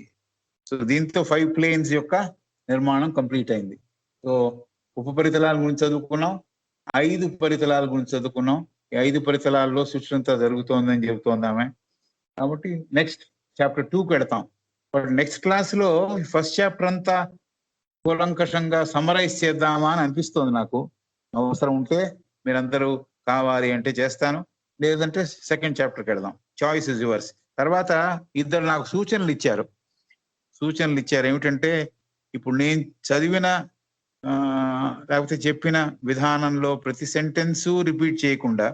సో దీంతో 5 ప్లేన్స్ యొక్క నిర్మాణం కంప్లీట్ అయింది. సో ఉపరితలాల గురించి చదువుకున్నాం, 5 పరితలాల గురించి చదువుకున్నాం. ఈ 5 పరితలాల్లో సృష్టి అంతా జరుగుతోందని చెబుతోంది ఆమె. కాబట్టి నెక్స్ట్ చాప్టర్ 2కి వెడతాం. బట్ నెక్స్ట్ క్లాస్ లో ఫస్ట్ చాప్టర్ అంతా కూలంకషంగా సమరైజ్ చేద్దామా అని అనిపిస్తోంది నాకు. అవసరం ఉంటే మీరందరూ కావాలి అంటే చేస్తాను, లేదంటే సెకండ్ చాప్టర్కి వెళదాం. Choice is yours. తర్వాత ఇద్దరు నాకు సూచనలు ఇచ్చారు. ఏమిటంటే, ఇప్పుడు నేను చదివిన లేకపోతే చెప్పిన విధానంలో ప్రతి సెంటెన్సు రిపీట్ చేయకుండా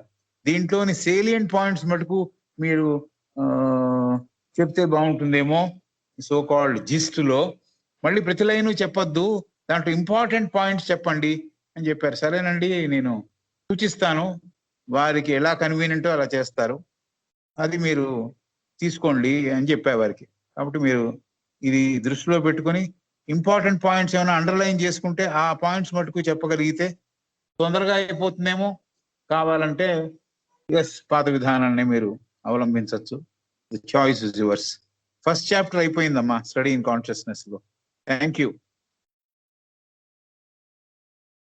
దీంట్లోని సేలియంట్ పాయింట్స్ మటుకు మీరు చెప్తే బాగుంటుందేమో. సో కాల్డ్ జిస్ట్ లో మళ్ళీ ప్రతి లైను చెప్పొద్దు, దాంట్లో ఇంపార్టెంట్ పాయింట్స్ చెప్పండి అని చెప్పారు. సరేనండి, నేను సూచిస్తాను, వారికి ఎలా కన్వీనియంటో అలా చేస్తారు, అది మీరు తీసుకోండి అని చెప్పా వారికి. కాబట్టి మీరు ఇది దృష్టిలో పెట్టుకొని ఇంపార్టెంట్ పాయింట్స్ ఏమైనా అండర్లైన్ చేసుకుంటే ఆ పాయింట్స్ మటుకు చెప్పగలిగితే తొందరగా అయిపోతుందేమో. కావాలంటే పాత విధానాన్ని మీరు అవలంబించవచ్చు. The choice is yours. First chapter అయిపోయిందమ్మా, స్టడీ ఇన్ కాన్షియస్నెస్ లో. Thank you.